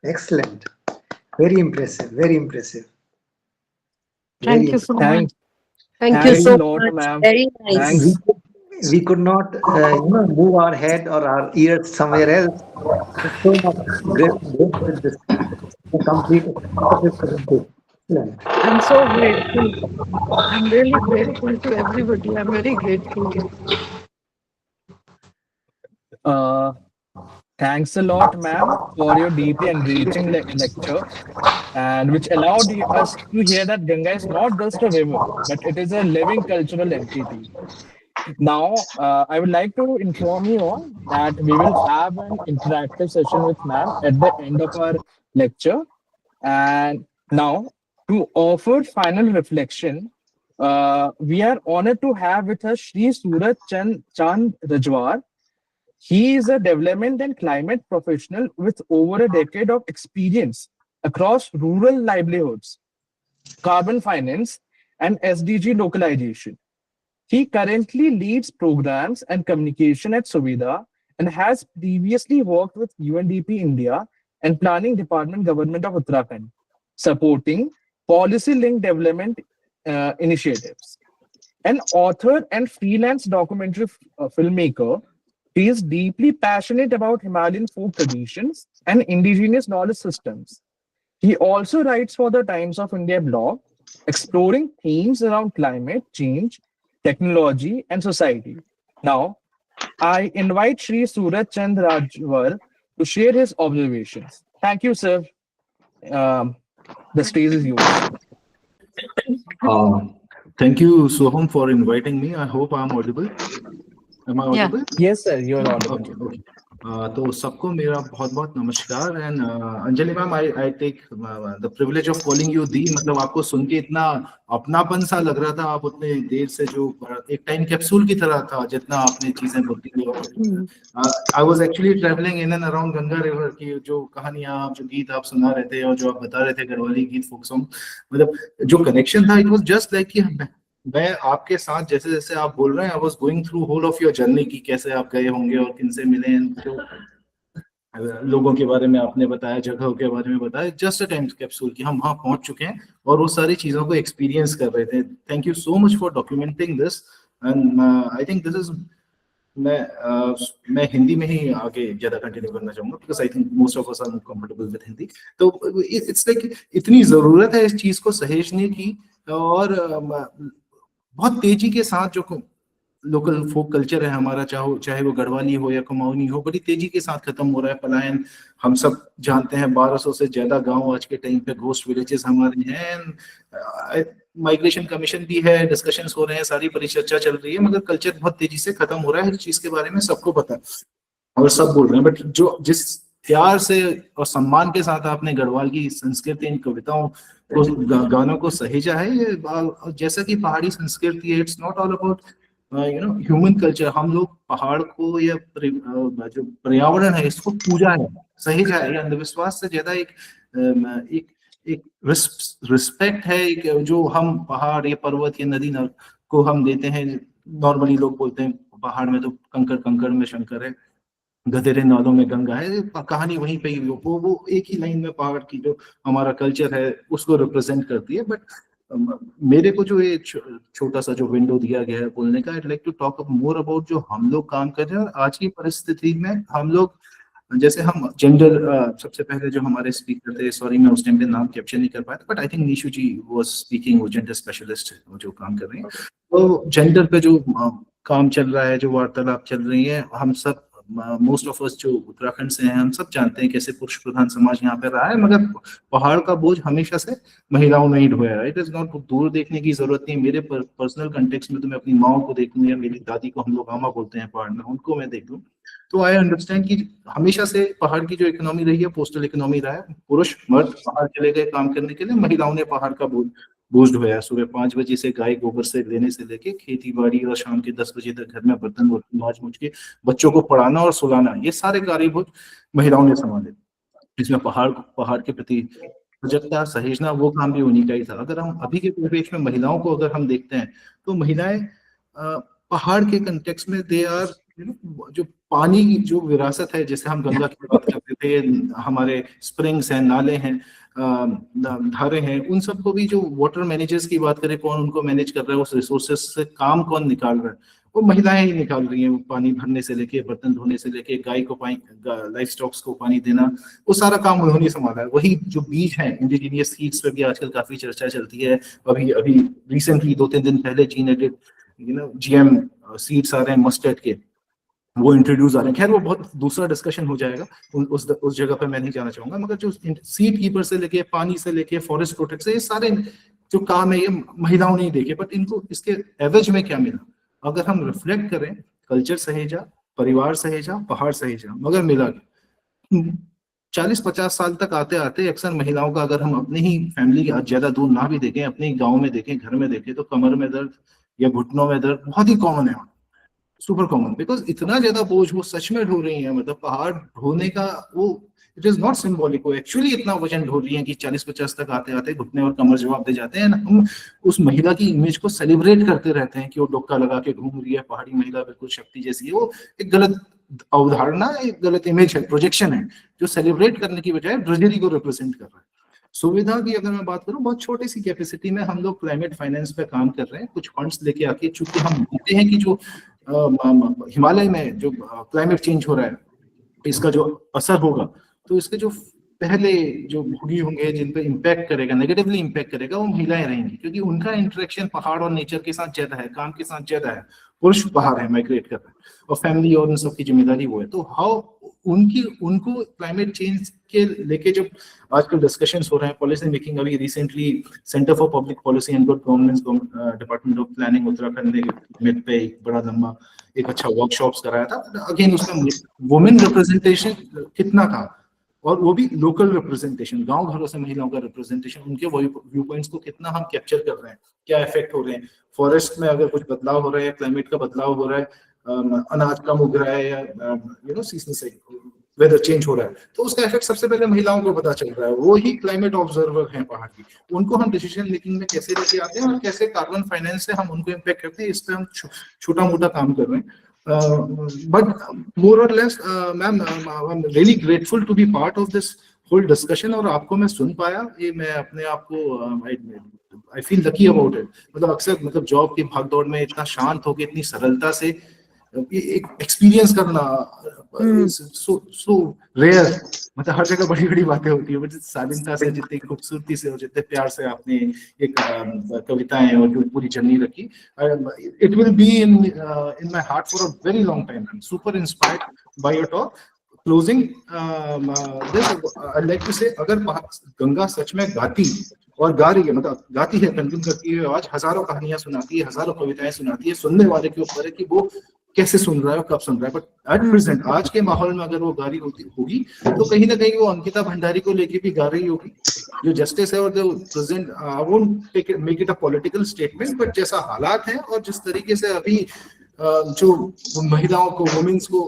excellent. Very impressive, very impressive. Thank Very you so much. Thank you Thanks so a lot, much. ma'am. Very nice. Thanks. We could not, move our head or our ears somewhere else. So much great with this complete presentation. Excellent. I'm so grateful. I'm really grateful to everybody. I'm very grateful. Thanks a lot, ma'am, for your deeply enriching lecture, and which allowed us to hear that Ganga is not just a river, but it is a living cultural entity. Now, I would like to inform you all that we will have an interactive session with ma'am at the end of our lecture. And now, to offer final reflection, we are honored to have with us Shri Suraj Chand Rajwar. He is a development and climate professional with over a decade of experience across rural livelihoods, carbon finance, and SDG localization. He currently leads programs and communication at Suvida and has previously worked with UNDP India and Planning Department Government of Uttarakhand, supporting policy-linked development initiatives. An author and freelance documentary filmmaker, he is deeply passionate about Himalayan folk traditions and indigenous knowledge systems. He also writes for the Times of India blog, exploring themes around climate change, technology, and society. Now, I invite Shri Suraj Chand Rajwar to share his observations. Thank you, sir. The stage is yours. Thank you, Soham, for inviting me. I hope I'm audible. Am I audible? Yes, sir, you're audible. Okay. तो सबको मेरा बहुत बहुत नमस्कार and Anjali ma'am I take the privilege of calling you दी। मतलब आपको सुन के इतना अपनापन सा लग रहा था, आप उतने देर से जो एक टाइम कैप्सूल की तरह था जितना आपने चीजें बोलती थी। I was actually travelling in and around Ganga river की जो कहानियां, जो गीत आप सुना रहे थे और जो आप बता रहे थे गढ़वाली गीत, फोक सॉन्ग, मतलब जो कनेक्शन था इट वाज जस्ट लाइक कि मैं आपके साथ जैसे जैसे आप बोल रहे हैं, I was going through whole of your journey की कैसे आप गए होंगे और किन से मिले, जो लोगों के बारे में आपने बताया, जगहों के बारे में बताया, जस्ट अ टाइम कैप्सूल कि हम वहां पहुंच चुके हैं और वो सारी चीजों को एक्सपीरियंस कर रहे थे। Thank you so much for documenting this and I think this is मैं हिंदी में ही आगे ज्यादा कंटिन्यू करना चाहूंगा because I think most of us are more comfortable with Hindi. तो इट्स लाइक इतनी जरूरत है इस चीज को सहेजने की और बहुत तेजी के साथ जो लोकल फोक कल्चर है हमारा, चाहे वो गढ़वाली हो या कुमाऊनी हो, बड़ी तेजी के साथ खत्म हो रहा है। पलायन हम सब जानते हैं, 1200 से ज्यादा गांव आज के टाइम पे घोस्ट विलेजेस हमारे हैं। माइग्रेशन कमीशन भी है, डिस्कशंस हो रहे हैं, सारी परिचर्चा चल रही है, मगर कल्चर बहुत तेजी से खत्म हो रहा है। हर चीज के बारे में सबको पता है और सब बोल रहे हैं, बट जो जिस प्यार से और सम्मान के साथ आपने गढ़वाल की संस्कृति, इन कविताओं को, गानों को सहेजा है, ये जैसा कि पहाड़ी संस्कृति है, it's not all about human culture. हम लोग पहाड़ को या जो पर्यावरण है इसको पूजा है, सहेजा है। अंधविश्वास से ज्यादा एक रिस्पेक्ट है, एक जो हम पहाड़ या पर्वत या नदी को हम देते हैं। नॉर्मली लोग बोलते हैं पहाड़ में तो कंकड़ में शंकर है, गधेरे नालों में गंगा है, कहानी वहीं पे ही वो एक ही लाइन में पहाड़ की जो हमारा कल्चर है उसको रिप्रेजेंट करती है। बट मेरे को जो ये छोटा सा जो विंडो दिया गया है बोलने का, I'd like to talk more about जो हम लोग काम कर रहे हैं आज की परिस्थिति में। हम लोग जैसे हम जेंडर, सबसे पहले जो हमारे स्पीकर थे, सॉरी मैं उस टाइम पे नाम कैप्चर नहीं कर पाया था, but I think Nishu ji was speaking, वो जेंडर स्पेशलिस्ट है, वो जो काम कर रहे हैं। तो जेंडर पे जो काम चल रहा है, जो वार्तालाप चल रही है, हम सब मोस्ट ऑफ अस जो उत्तराखंड से हैं हम सब जानते हैं कैसे पुरुष प्रधान समाज यहाँ पे रहा है, मगर पहाड़ का बोझ हमेशा से महिलाओं ने ही ढोया है। इट इज नॉट दूर देखने की जरूरत नहीं। मेरे पर्सनल कंटेक्स्ट में तो मैं अपनी माओ को देख लूँ या मेरी दादी को, हम लोग आमा बोलते हैं पहाड़ में, उनको मैं देख लूँ, तो आई अंडरस्टैंड कि हमेशा से पहाड़ की जो इकोनॉमी रही है पोस्टल इकोनॉमी रहा है। पुरुष मर्द पहाड़ चले गए काम करने के लिए, महिलाओं ने पहाड़ का बोझ ढोया। सुबह 5 बजे से गाय गोबर से लेने से लेके खेती बाड़ी, और शाम के 10 बजे तक घर में बर्तन माज मुझ के बच्चों को पढ़ाना और सुलाना, ये सारे कार्य बोझ महिलाओं ने संभाले। इसमें पहाड़ के प्रति सजगता, सहेजना, वो काम भी उन्हीं का ही था। अगर हम अभी के परिवेश में महिलाओं को अगर हम देखते हैं तो महिलाएं पहाड़ के कंटेक्स्ट में दे आर जो पानी की जो विरासत है, जैसे हम गंगा की बात करते थे, हमारे स्प्रिंग्स हैं, नाले हैं, धारे हैं, उन सबको भी जो वाटर मैनेजर्स की बात करें, कौन उनको मैनेज कर रहा है, उस रिसोर्सेस से काम कौन निकाल रहा है, वो महिलाएं ही निकाल रही हैं। पानी भरने से लेके, बर्तन धोने से लेके, गाय को लाइफ स्टॉक्स को पानी देना, वो सारा काम उन्होंने संभाला है। वही जो बीज हैं, इंडिजीनियस सीड्स पे भी आजकल काफी चर्चा चलती है। अभी रिसेंटली 2-3 दिन पहले जीन एडिड GM सीड्स आ रहे हैं मस्टर्ड के, वो इंट्रोड्यूस आ रहे हैं। खैर वो बहुत दूसरा डिस्कशन हो जाएगा, उस जगह पे मैं नहीं जाना चाहूंगा। मगर जो सीड कीपर से लेके, पानी से लेके, फॉरेस्ट प्रोटेक्ट से, ये सारे जो काम है ये महिलाओं ने ही देखे। बट इनको इसके एवज में क्या मिला? अगर हम रिफ्लेक्ट करें, कल्चर सहेजा, परिवार सहेजा, पहाड़ सहेजा, मगर मिला 40-50 साल तक आते आते अक्सर महिलाओं का, अगर हम अपनी ही फैमिली ज्यादा दूर ना भी देखें, अपने गाँव में देखें, घर में देखें, तो कमर में दर्द या घुटनों में दर्द बहुत ही कॉमन है, सुपर कॉमन। बिकॉज इतना ज्यादा बोझ वो सच में ढो रही है, मतलब पहाड़ ढोने का वो, इट इज नॉट सिंबॉलिक, वो एक्चुअली इतना वजन ढो रही है कि 40-50 तक आते आते घुटने और कमर जवाब दे जाते हैं। हम उस महिला की इमेज को सेलिब्रेट करते रहते हैं कि वो डोका लगा के घूम रही है, पहाड़ी महिला बिल्कुल शक्ति जैसी है। वो एक गलत अवधारणा, एक गलत इमेज है, प्रोजेक्शन है, जो सेलिब्रेट करने की बजाय ड्रेजरी को रिप्रेजेंट कर रहा है। सुविधा की अगर मैं बात करूं, बहुत छोटी सी कैपेसिटी में हम लोग क्लाइमेट फाइनेंस पे काम कर रहे हैं, कुछ फंड्स लेके आके, चूंकि हम मानते हैं कि जो हिमालय में जो क्लाइमेट चेंज हो रहा है, इसका जो असर होगा, तो इसके जो पहले जो भोगी होंगे, जिन पे इम्पैक्ट करेगा, नेगेटिवली इम्पैक्ट करेगा, वो महिलाएं रहेंगी, क्योंकि उनका इंटरेक्शन पहाड़ और नेचर के साथ ज्यादा है, काम के साथ ज्यादा है। पुरुष बाहर है, माइग्रेट कर रहे हैं, और फैमिली और उन सब की जिम्मेदारी वो है। तो हाउ उनको क्लाइमेट चेंज के लेके जब आजकल डिस्कशंस हो रहे हैं, पॉलिसी मेकिंग, अभी recently centre for public policy and good governance, department of planning Uttarakhand ने मिड पे एक बड़ा लंबा एक अच्छा वर्कशॉप्स कराया था। अगेन उसमें वुमेन रिप्रेजेंटेशन कितना था, और वो भी लोकल रिप्रेजेंटेशन, गांव घरों से महिलाओं का रिप्रेजेंटेशन, उनके व्यू पॉइंट्स को कितना हम कैप्चर कर रहे हैं, क्या इफेक्ट हो रहे हैं, फॉरेस्ट में अगर कुछ बदलाव हो रहा है, क्लाइमेट का बदलाव हो रहा है, अनाज कम उग रहा है, या सीजन से वेदर चेंज हो रहा है, तो उसका इफेक्ट सबसे पहले महिलाओं को पता चल रहा है। वो ही क्लाइमेट ऑब्जर्वर हैं पहाड़ की, उनको हम डिसीजन मेकिंग में कैसे लेके आते हैं और कैसे कार्बन फाइनेंस से हम उनको इम्पैक्ट करते हैं, इस पर हम छोटा मोटा काम कर रहे हैं। But more or less, ma'am, I'm really grateful to be part of this whole discussion, और आपको मैं सुन पाया, ये मैं अपने आप को I feel lucky about it। मतलब अक्सर जॉब की भागदौड़ में इतना शांत होकर, इतनी सरलता से एक एक्सपीरियंस करना सो रेयर। मतलब हर जगह बड़ी बड़ी बातें होती है, बट शालीनता से, जितनी खूबसूरती से और जितने प्यार से आपने एक कविताएं और जो पूरी जर्नी रखी, it will be in my heart for a very long time. I am super inspired by your talk. Closing this, I like to say, अगर गंगा सच में गाती और गा रही है, मतलब गाती है, कंज्यूम करती है, आज हजारों कहानियां सुनाती है, हजारों कविताएं सुनाती है, सुनने वाले के ऊपर है कि वो कैसे सुन रहा है और कब सुन रहा है। बट एट प्रेजेंट, आज के माहौल में अगर वो गा रही होगी, तो कहीं ना कहीं वो अंकिता भंडारी को लेके भी गा रही होगी, जो जस्टिस है, और जो present, I won't make it a political statement, but जैसा हालात है और जिस तरीके से अभी जो महिलाओं को, वुमेन्स को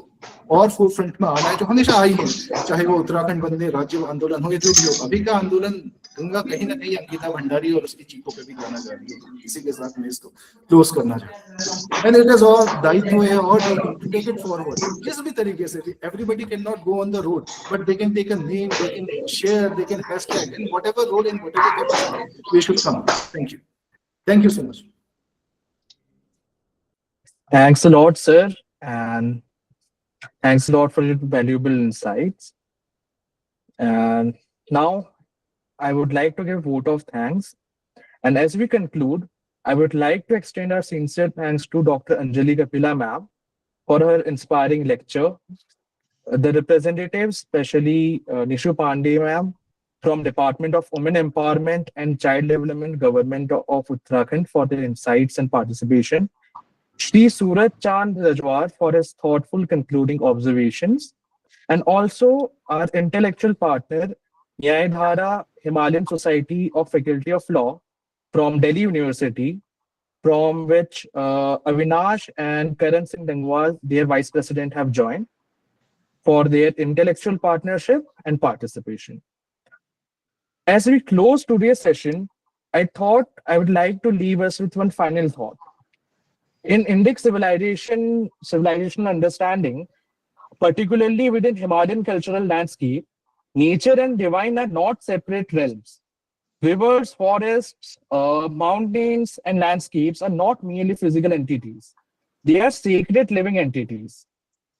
और फोरफ्रंट में आना है, जो हमेशा आई है, चाहे वो उत्तराखंड बंदे राज्य आंदोलन हो या जो भी हो, अभी का आंदोलन गंगा कहीं ना कहीं अंकिता भंडारी और उसकी चीखों पे भी गाना जा रही है। इसी के साथ मैं इसको क्लोज करना चाहूँ। एंड इट इज ऑल दायित्व है और टू टेक इट फॉरवर्ड, जिस भी तरीके से। Everybody can not go on the road, but they can take a name, they can share, they can hashtag, in whatever road, in whatever capacity we should come. Thank you so much. Thanks a lot, sir, and thanks a lot for your valuable insights. And now I would like to give vote of thanks. And as we conclude, I would like to extend our sincere thanks to Dr. Anjali Kapila ma'am for her inspiring lecture. The representatives, especially Nishu Pandey ma'am from Department of Women Empowerment and Child Development, Government of Uttarakhand for their insights and participation. Shri Suraj Chand Rajwar for his thoughtful concluding observations. And also our intellectual partner, Nyayadhara Himalayan Society of Faculty of Law from Delhi University, from which Avinash and Karan Singh Dangwal, their vice president, have joined for their intellectual partnership and participation. As we close today's session, I thought I would like to leave us with one final thought. In Indic civilizational understanding, particularly within Himalayan cultural landscape, nature and divine are not separate realms. Rivers, forests, mountains, and landscapes are not merely physical entities. They are sacred living entities.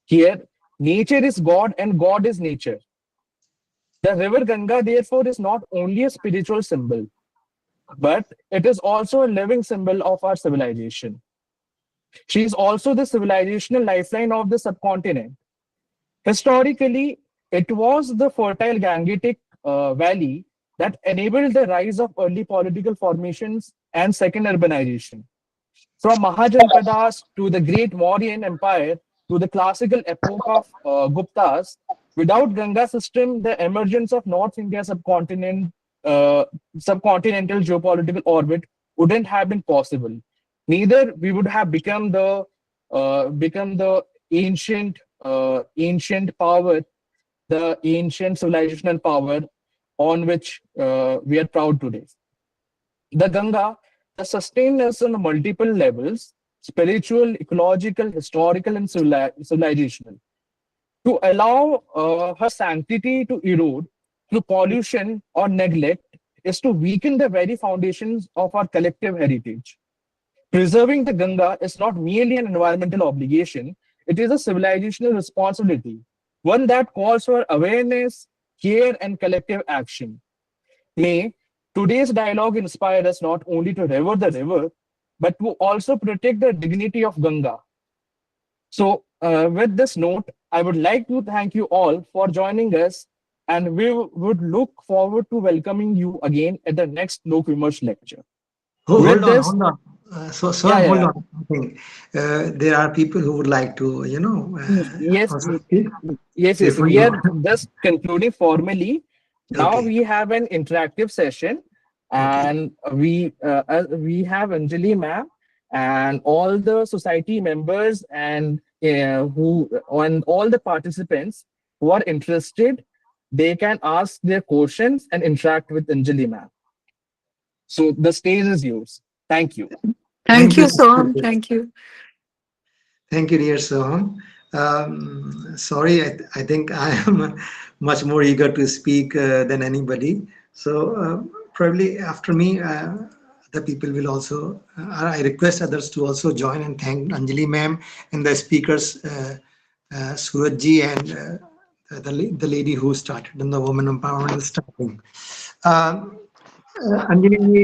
Here, nature is God and God is nature. The river Ganga, therefore, is not only a spiritual symbol, but it is also a living symbol of our civilization. She is also the civilizational lifeline of the subcontinent. Historically, it was the fertile Gangetic Valley that enabled the rise of early political formations and second urbanization. From Mahajanpadas to the Great Mauryan Empire to the classical epoch of Guptas, without Ganga system, the emergence of North India subcontinental geopolitical orbit wouldn't have been possible. Neither we would have become the ancient power, the ancient civilizational power on which we are proud today. The Ganga sustained us on multiple levels: spiritual, ecological, historical, and civilizational. To allow her sanctity to erode through pollution or neglect is to weaken the very foundations of our collective heritage. Preserving the Ganga is not merely an environmental obligation, it is a civilizational responsibility, one that calls for awareness, care, and collective action. May today's dialogue inspire us not only to revere the river, but to also protect the dignity of Ganga. So, with this note, I would like to thank you all for joining us, and we would look forward to welcoming you again at the next Lok Vimarsh lecture. Hold With this- on. So, Yeah, hold yeah. on. I think there are people who would like to, Yes, also speak. yes. Before We you are just concluding formally. Now Okay. we have an interactive session, and we have Anjali ma'am and all the society members and all the participants who are interested. They can ask their questions and interact with Anjali ma'am. So the stage is yours. Thank you. Thank you, you. Soham. Thank you. Thank you, dear Soham. Sorry, I think I am much more eager to speak than anybody. So probably after me, the people will also. I request others to also join and thank Anjali ma'am and the speakers, Suraj ji and the lady who started in the women empowerment starting. Anjali ji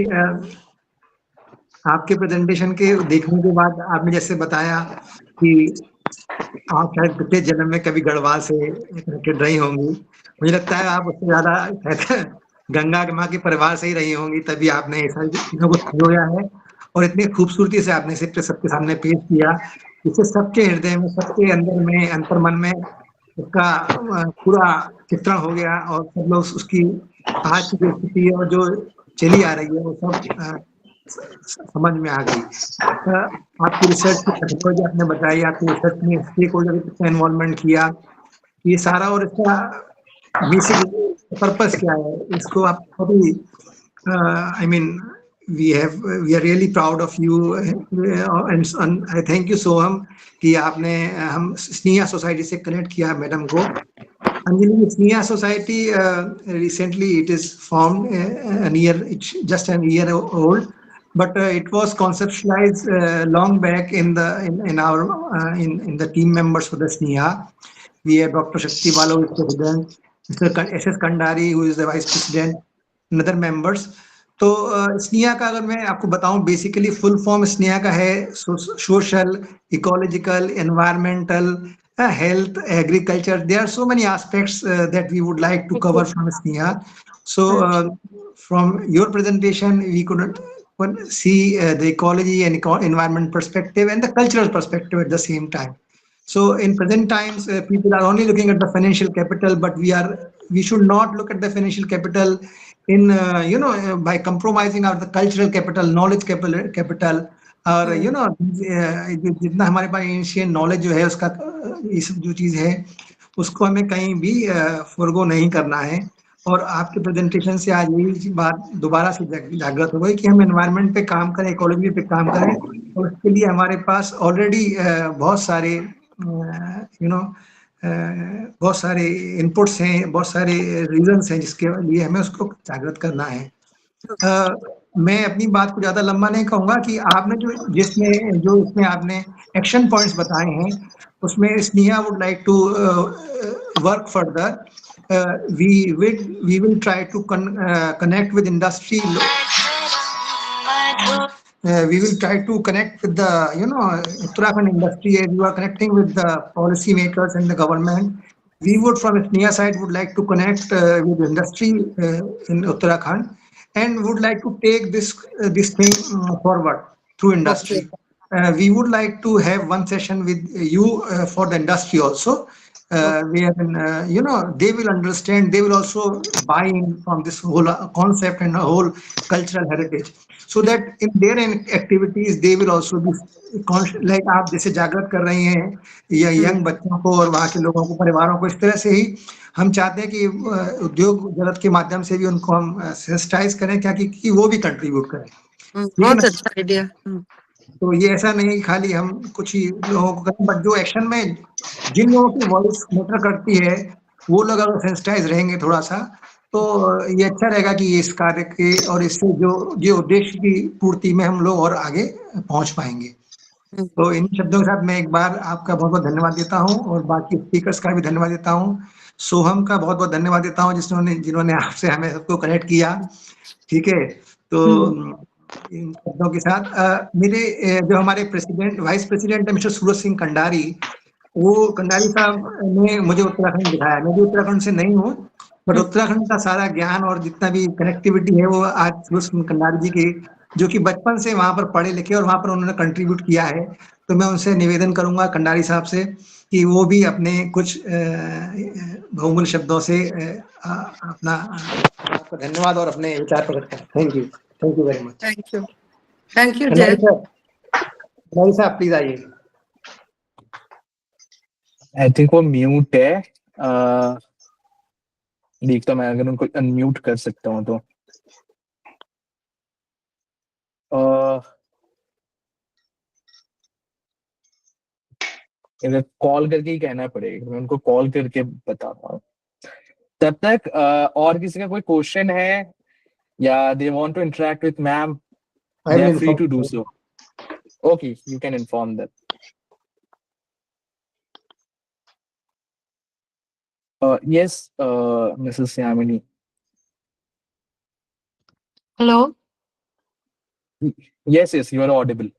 आपके presentation के देखने के बाद आपने जैसे बताया कि आप शायद पिछले जन्म में कभी गढ़वाल से कनेक्टेड रही होंगी, मुझे लगता है आप उससे ज्यादा शायद गंगा माँ के परिवार से ही रही होंगी, तभी आपने ऐसा चीजों को संजोया है और इतनी खूबसूरती से आपने इसे सबके सामने पेश किया, इससे सबके हृदय में, सबके अंदर में, अंतर्मन में उसका पूरा चित्रण हो गया और सब लोग उसकी आज की जो स्थिति और जो चली आ रही है वो सब समझ में आ गई। आपकी रिसर्च की टेक्नोलॉजी आपने बताई, आपकी रिसर्च में स्टेक होल्डर कितना इन्वॉल्वमेंट किया, ये सारा और इसका बेसिक पर्पस क्या है, इसको आप कभी I mean we are really proud of you and I thank you Soham कि आपने हम स्नेहा सोसाइटी से कनेक्ट किया मैडम को। Anjali, Sneha society recently it is formed just a year old, but it was conceptualized long back in the team members for the Sneha. We have Dr. Shakti Bala, who is president, Mr. S.S. Kandari, who is the vice president, and other members. तो स्नेहा का अगर मैं आपको बताऊं, basically full form Sneha का है social, ecological, environmental, health, agriculture. There are so many aspects that we would like to cover from Sneha. So from your presentation, we could see the ecology and environment perspective and the cultural perspective at the same time. So in present times, people are only looking at the financial capital, but we should not look at the financial capital in by compromising our the cultural capital, knowledge capital, और जितना हमारे पास ancient knowledge जो है उसका ये सब जो चीज है उसको हमें कहीं भी फॉरगो नहीं करना है। और आपके प्रेजेंटेशन से आज यही बात दोबारा से जागृत हो गई कि हम एनवायरनमेंट पे काम करें, इकोलॉजी पे काम करें, और उसके लिए हमारे पास ऑलरेडी बहुत सारे बहुत सारे इनपुट्स हैं, बहुत सारे रीजंस हैं जिसके लिए हमें उसको जागृत करना है। मैं अपनी बात को ज्यादा लंबा नहीं कहूंगा कि आपने जो इसमें आपने एक्शन पॉइंट्स बताए हैं उसमें Sneha would like to work further. We will try to connect with industry. We will try to connect with the Uttarakhand industry as you are connecting with the policy makers and the government. We would from Sneha side would like to connect with industry in Uttarakhand and would like to take this thing forward through industry. We would like to have one session with you for the industry also. Where they will understand, they will also buy in from this whole concept and whole cultural heritage, so that in their activities they will also be like आप जैसे जागृत कर रही हैं या young बच्चों को और वहाँ के लोगों को, परिवारों को, इस तरह से ही हम चाहते हैं कि उद्योग जगत के माध्यम से भी उनको हम सेंसिटाइज करें क्या कि वो भी कंट्रीब्यूट करें। बहुत अच्छा आइडिया। तो ये ऐसा नहीं खाली हम कुछ ही लोगों को करें, बट जो एक्शन में जिन लोगों की वॉइस मैटर करती है वो लोग अगर सेंसिटाइज रहेंगे थोड़ा सा तो ये अच्छा रहेगा कि इस कार्य के और इससे जो उद्देश्य की पूर्ति में हम लोग और आगे पहुंच पाएंगे। तो इन शब्दों के साथ मैं एक बार आपका बहुत बहुत धन्यवाद देता हूं और बाकी स्पीकर्स का भी धन्यवाद देता हूं। सोहम का बहुत बहुत धन्यवाद देता हूं जिन्होंने आपसे हमें सबको कनेक्ट किया। ठीक है, तो इन शब्दों के साथ मेरे जो हमारे वाइस प्रेसिडेंट है मिस्टर सूरज सिंह कंडारी, वो कंडारी साहब ने मुझे उत्तराखंड दिखाया। मैं भी उत्तराखंड से नहीं हूँ, बट उत्तराखंड का सारा ज्ञान और जितना भी कनेक्टिविटी है वो आज सूरज सिंह कंडारी जी के, जो कि बचपन से वहां पर पढ़े लिखे और वहां पर उन्होंने कंट्रीब्यूट किया है। तो मैं उनसे निवेदन करूंगा कंडारी साहब से कि वो भी अपने कुछ बहुमूल्य शब्दों से अपना आपका धन्यवाद और अपने विचार प्रकट करें। Thank you very much. Thank you जय। कंडारी साहब प्लीज आइए। आई थिंक वो म्यूट है। देखता मैं अगर उनको अनम्यूट कर सकता हूँ तो इधर कॉल करके ही कहना पड़ेगा, मैं उनको कॉल करके बताता हूँ। तब तक और किसी का कोई क्वेश्चन है या they want to interact with ma'am, they are free to do so. Okay, you can inform that. Yes, Mrs. Yamini. Hello. Yes, you are audible.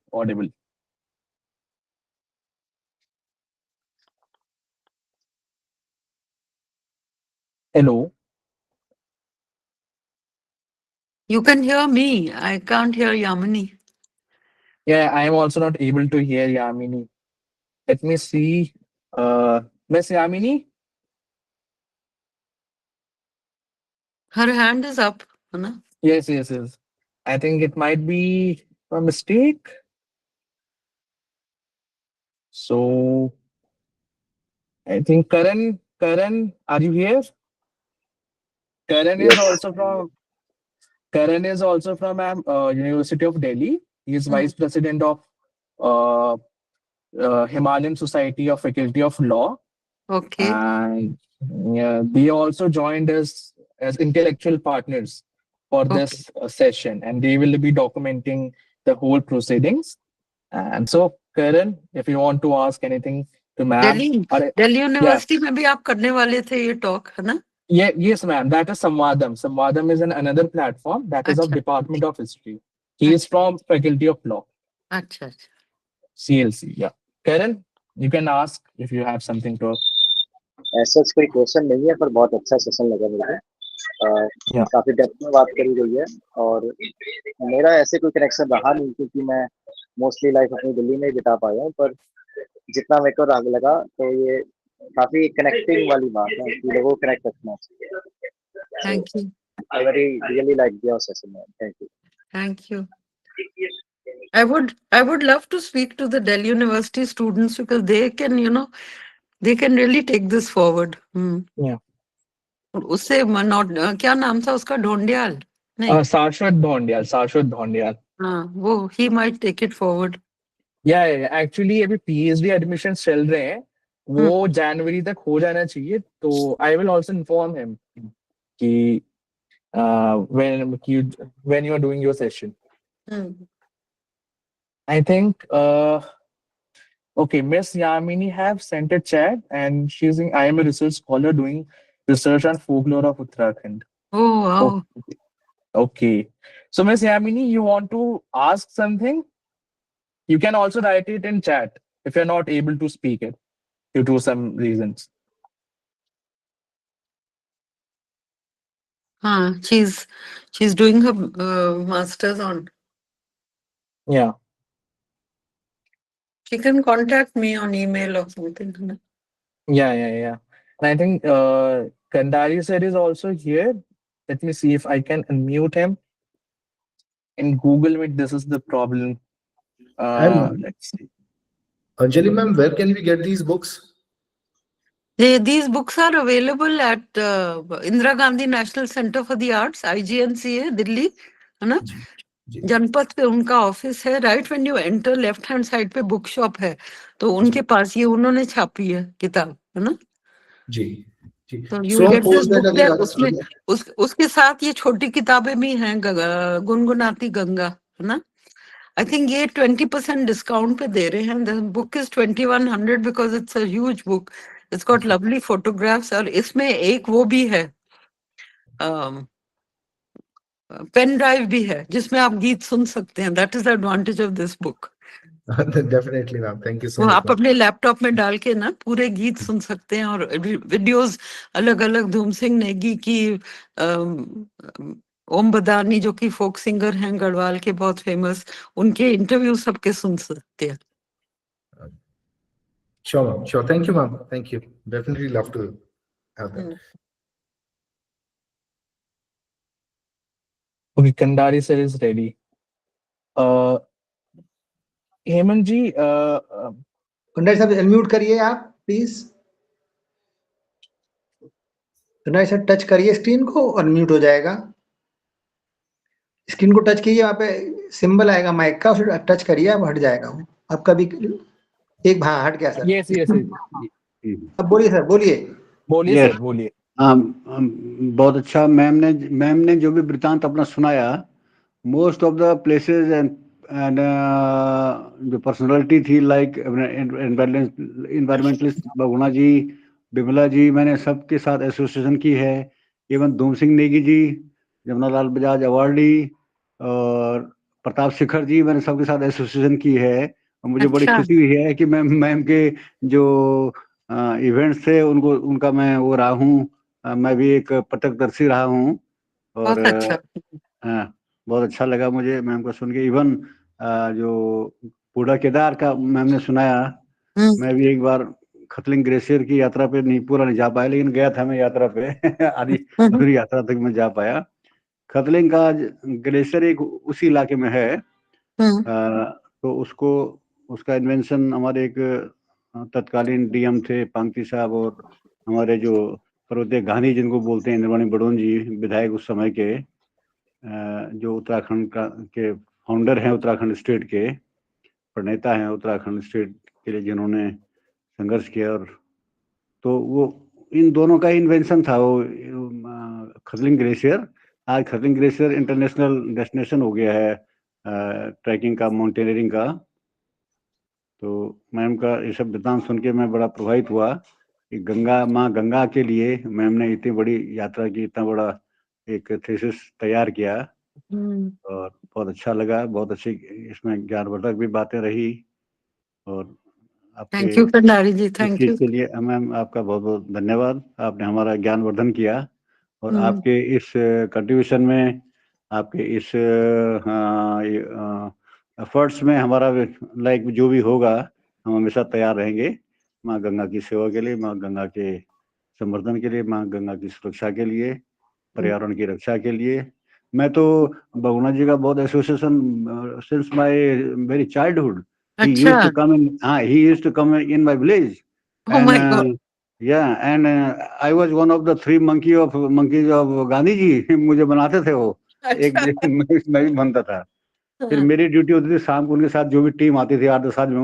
Hello. You can hear me. I can't hear Yamini. Yeah, I am also not able to hear Yamini. Let me see. Miss Yamini? Her hand is up, Anna. Yes. I think it might be a mistake. So, I think Karan, are you here? Karan is also from University of Delhi. He is Vice President of Himalayan Society of Faculty of Law. Okay. And they also joined us as intellectual partners for this session, and they will be documenting the whole proceedings. And so, Karan, if you want to ask anything to ma'am, Delhi university में भी आप करने वाले थे ये talk, है ना? Yes, ma'am. That is Samvadam. Samvadam is another platform that is of अच्छा Department of History. He is from Faculty of Law, अच्छा अच्छा CLC. Yeah. Karen, you can ask if you have something to. ऐसा कोई question नहीं है, पर बहुत अच्छा सेशन लगा मुझे। Yeah. काफी डेप्थ में बात करी गई है, और मेरा ऐसे कोई कनेक्शन रहा नहीं, क्योंकि मैं मोस्टली लाइफ अपनी दिल्ली में ही बिता पाया हूँ। पर जितना मेरे को लगा, तो ये काफी कनेक्टिंग वाली बात है कि लोगों को कनेक्ट रखना चाहिए। Thank you I very really like your session ma'am, thank you. Thank you I would love to speak to the Delhi University students because they can, they can really take this forward. Yeah. उससे क्या नाम था उसका, ढोंडियाल नहीं? Sarshwat Dhondial. हाँ, वो he might take it forward. Yeah. Actually, अभी PhD admissions चल रहे हैं, वो जनवरी तक हो जाना चाहिए। तो I will also inform him कि when you are doing your session. I think okay, Miss Yamini have sent a chat and she's saying I am a research scholar doing research on folklore of Uttarakhand. Oh wow. Okay. So Miss Yamini, you want to ask something? You can also write it in chat if you're not able to speak it due to some reasons. She's doing her masters on. Yeah. She can contact me on email or something. Yeah. And I think Kandari sir is also here. Let me see if I can unmute him. In Google Meet, this is the problem. Let's see. Anjali ma'am, where can we get these books? These books are available at Indira Gandhi National Center for the Arts, IGNCA, Delhi, है ना? जनपथ पे उनका office है। Right when you enter left hand side पे book shop है, तो उनके पास ये उन्होंने छापी है किताब, है ना? जी। तो you will get this book there. उसमें उसके साथ ये छोटी किताबें भी हैं, गुनगुनाती गंगा, है ना? आई थिंक ये 20% डिस्काउंट पे दे रहे हैं। The book is 2100 because it's a huge book. It's got lovely photographs, और इसमें एक वो भी है, पेन ड्राइव भी है जिसमें आप गीत सुन सकते हैं। That is the advantage of this book. Definitely ma'am, thank you सो वो मच। आप अपने लैपटॉप में डाल के ना पूरे गीत सुन सकते हैं, और वीडियोस अलग अलग, धूम सिंह नेगी की, ओम बदानी जो कि फोक सिंगर हैं गढ़वाल के बहुत फेमस, उनके इंटरव्यू सबके सुन सकते हैं। Sure. Thank you, ma'am. Thank you. Definitely love to have that. Okay, Kandari sir is ready. Hemant जी, कंडारी साहब अनम्यूट करिए आप प्लीज। कंडारी साहब टच करिए स्क्रीन को और म्यूट हो जाएगा। स्क्रीन को टच कीजिए, वहाँ पे सिंबल आएगा माइक का, उसे टच करिए, आप हट जाएगा वो आपका भी। एक हाँ हट गया सर। यस। अब बोलिए सर, बोलिए सर बोलिए। बहुत अच्छा। मैम ने जो भी वृतांत अपना सुनाया, most of the places and जो पर्सनालिटी थी, लाइक एनवायरमेंटलिस्ट बहुगुणा जी, बिमला जी, मैंने सबके साथ एसोसिएशन की है। इवन धूम सिंह नेगी जी, जमुनालाल बजाज अवार्डी, और प्रताप शिखर जी, मैंने सबके साथ एसोसिएशन की है। और मुझे बड़ी खुशी हुई है कि मैम के जो इवेंट्स थे उनका मैं वो रहा हूँ, मैं भी एक प्रत्यक्षदर्शी रहा हूँ। और बहुत अच्छा लगा मुझे मैम को सुन के। इवन जो बूढ़ा केदार का मैम ने सुनाया, मैं भी एक बार खतलिंग ग्लेशियर की यात्रा पे पूरा नहीं जा पाया, लेकिन गया था मैं यात्रा पे आधी अधूरी यात्रा तक मैं जा पाया। खतलिंग का ग्लेशियर एक उसी इलाके में है। तो उसका इन्वेंशन हमारे एक तत्कालीन डीएम थे पांगती साहब, और हमारे जो पर्वतीय घानी जिनको बोलते हैं निर्वाणी बडोन जी, विधायक उस समय के, जो उत्तराखंड के फाउंडर हैं, उत्तराखंड स्टेट के प्रणेता हैं उत्तराखंड स्टेट के लिए, जिन्होंने संघर्ष किया। और तो वो इन दोनों का इन्वेंशन था वो खतलिंग ग्लेशियर। आज खतलिंग ग्लेशियर इंटरनेशनल डेस्टिनेशन हो गया है ट्रैकिंग का, माउंटेनियरिंग का। तो मैम का ये सब वृतांत सुन के मैं बड़ा प्रभावित हुआ कि गंगा माँ गंगा के लिए मैम ने इतनी बड़ी यात्रा की, इतना बड़ा एक थीसिस तैयार किया और बहुत अच्छा लगा। बहुत अच्छी इसमें ज्ञानवर्धक भी बातें रही और आपके थैंक यू भंडारी जी, इस थैंक चीज यू। के लिए मैम आपका बहुत बहुत धन्यवाद। आपने हमारा ज्ञानवर्धन किया और आपके इस कंट्रीब्यूशन में, आपके इस एफर्ट्स में हमारा लाइक जो भी होगा हम हमेशा तैयार रहेंगे माँ गंगा की सेवा के लिए, माँ गंगा के संवर्धन के लिए, माँ गंगा की सुरक्षा के लिए, पर्यावरण की रक्षा के लिए। मैं तो बहुगुणा जी का बहुत association since my very childhood. He used to अच्छा, come in. He used to come in my village, oh and my God, yeah, and I was one of the 3 monkeys of Gandhi ji. मुझे बनाते थे वो। एक अच्छा, दिन मैं भी बनता था। फिर मेरी ड्यूटी होती थी शाम को उनके साथ जो भी टीम आती थी 8-10 आदमी,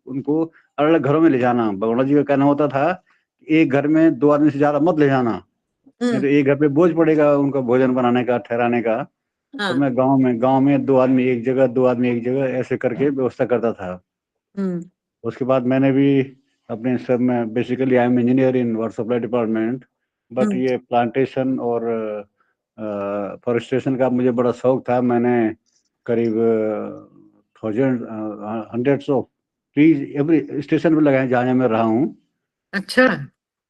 उनको अलग अलग घरों में ले जाना। बहुगुणा जी का कहना होता था एक घर में 2 आदमी से ज्यादा मत ले जाना, नहीं तो एक घर पे बोझ पड़ेगा उनका भोजन बनाने का, ठहराने का। तो मैं गांव में 2 आदमी एक जगह, 2 आदमी एक जगह, ऐसे करके व्यवस्था करता था। उसके बाद मैंने भी अपने सब में, basically I am engineer in water supply department, but ये प्लांटेशन और फॉरेस्टेशन का मुझे बड़ा शौक था। मैंने करीब hundreds of trees every station पे लगाए जहाँ मैं रहा हूँ। अच्छा,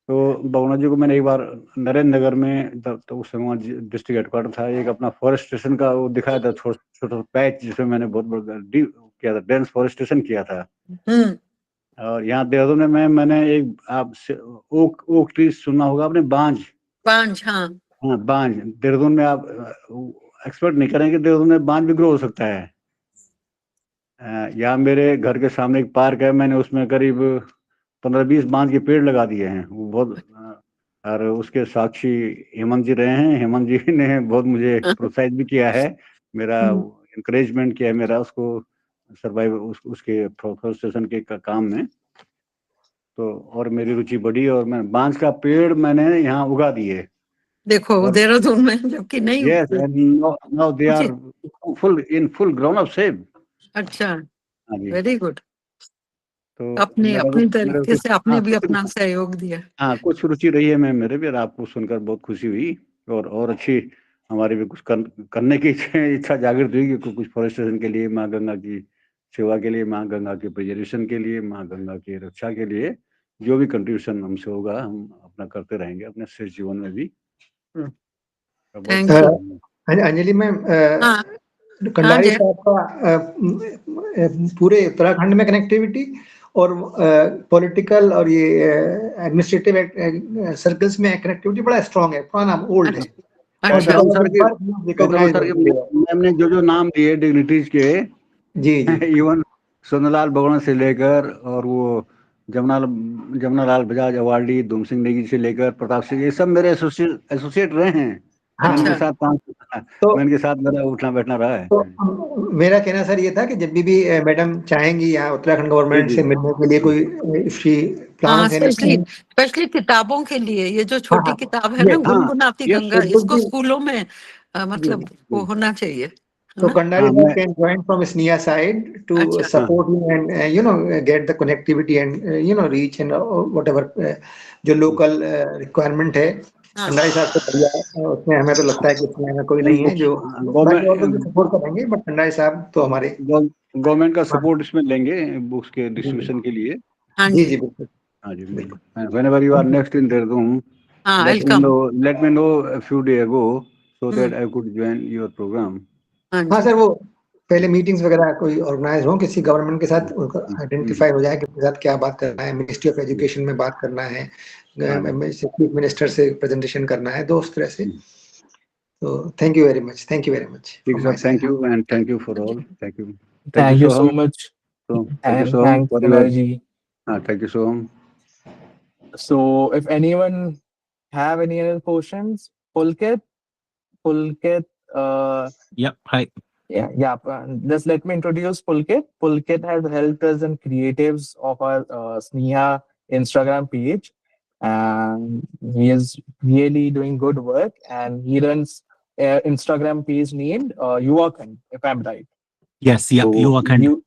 तो बहुगुणा जी को मैंने एक बार नरेंद्र नगर में, तो उस समय डिस्ट्रिक्ट हेडक्वार्टर था, एक अपना फॉरेस्ट स्टेशन का वो दिखाया था, छोटा छोटा पैच जिसमें मैंने बहुत बड़ा डीप किया था, डेंस फॉरेस्टेशन किया था। और यहाँ देहरादून में मैंने एक आप ओक ट्री सुनना होगा आपने, बांज। पांच, हाँ, हाँ बांज, देहरादून में आप एक्सपेक्ट नहीं करेंगे देहरादून में बांज भी ग्रो हो सकता है। यहाँ मेरे घर के सामने एक पार्क है, मैंने उसमें करीब 15-20 बांज के पेड़ लगा दिए हैं। वो बहुत और उसके साक्षी हेमंत जी रहे हैं। हेमंत जी ने बहुत मुझे प्रोत्साहित भी किया है, मेरा इंकरेजमेंट किया है मेरा उसको सर्वाइव उसके फॉरेस्टेशन के काम में। तो और मेरी रुचि बढ़ी और मैं बांज का पेड़ मैंने यहाँ उगा दिए। देखो देहरादून में, जबकि नहीं Yes, and now they are full grown up shape। अच्छा, हाँ जी। Very good. तो अपने तरीके से आपने भी अपना सहयोग दिया। हाँ, कुछ रुचि रही है मैम मेरे भी, और आपको सुनकर बहुत खुशी हुई और अच्छी हमारी भी कुछ करने की इच्छा जागृत हुई कि कुछ फॉरेस्टेशन के लिए, माँ गंगा की सेवा के लिए, माँ गंगा के प्रिजर्वेशन के लिए, माँ गंगा की रक्षा के लिए जो भी कंट्रीब्यूशन हमसे होगा हम अपना करते रहेंगे अपने शेष जीवन में भी। Thank you. अंजलि मैम, हाँ, कंडारी साहब का पूरे उत्तराखंड में कनेक्टिविटी और पॉलिटिकल और ये एडमिनिस्ट्रेटिव सर्कल्स में कनेक्टिविटी बड़ा स्ट्रांग है, पुराना ओल्ड है। मैम ने जो नाम दिए डिग्निटीज के, जी जी, इवन सुंदरलाल बहुगुणा से लेकर और वो जमुनालाल बजाज अवार्डी, दुम सिंह नेगी से लेकर प्रताप सिंह, ये सब मेरे एसोसिएट रहे हैं। मैं इनके साथ मैं इनके साथ मेरा उठना बैठना रहा है। तो मेरा कहना सर ये था कि जब भी मैडम चाहेंगी यहाँ उत्तराखंड गवर्नमेंट से मिलने के लिए, कोई इसकी प्लान है, स्पेशली किताबों के लिए, ये जो छोटी किताब है ना, गुनगुनाती गंगा, इसको स्कूलों में मतलब वो होना चाहिए। So Kandari sir can join from SNEA side to support you and get the connectivity and reach and whatever जो local requirement है। कंडारी साहब तो बढ़िया है, उसमें हमें तो लगता है कि इसमें हमें कोई नहीं है जो सपोर्ट करेंगे, बट कंडारी साहब तो हमारे गवर्नमेंट का सपोर्ट इसमें लेंगे बुक्स के डिस्ट्रीब्यूशन के लिए। जी जी बिल्कुल। हाँ जी, whenever you are next in Dehradun, let me know a few days ago so that I could join your program। हाँ सर, वो पहले मीटिंग्स वगैरह कोई ऑर्गेनाइज हो किसी गवर्नमेंट के साथ, आइडेंटिफाई हो जाए किसके साथ क्या बात करना है, मिनिस्ट्री ऑफ एजुकेशन में बात करना है, चीफ मिनिस्टर से प्रेजेंटेशन करना है, दोस्त तरह से। तो thank you very much, thank you very much. Thank you and thank you for all. Thank you so much. Thank you so much। So if anyone have any other questions, Pulkit, yep, hi. Yeah. Just let me introduce Pulkit. Pulkit has helped us in creatives of our SNEHA Instagram page, and he is really doing good work. And he runs an Instagram page named Yuvakhand, if I'm right. Yes, yeah, Yuvakhand.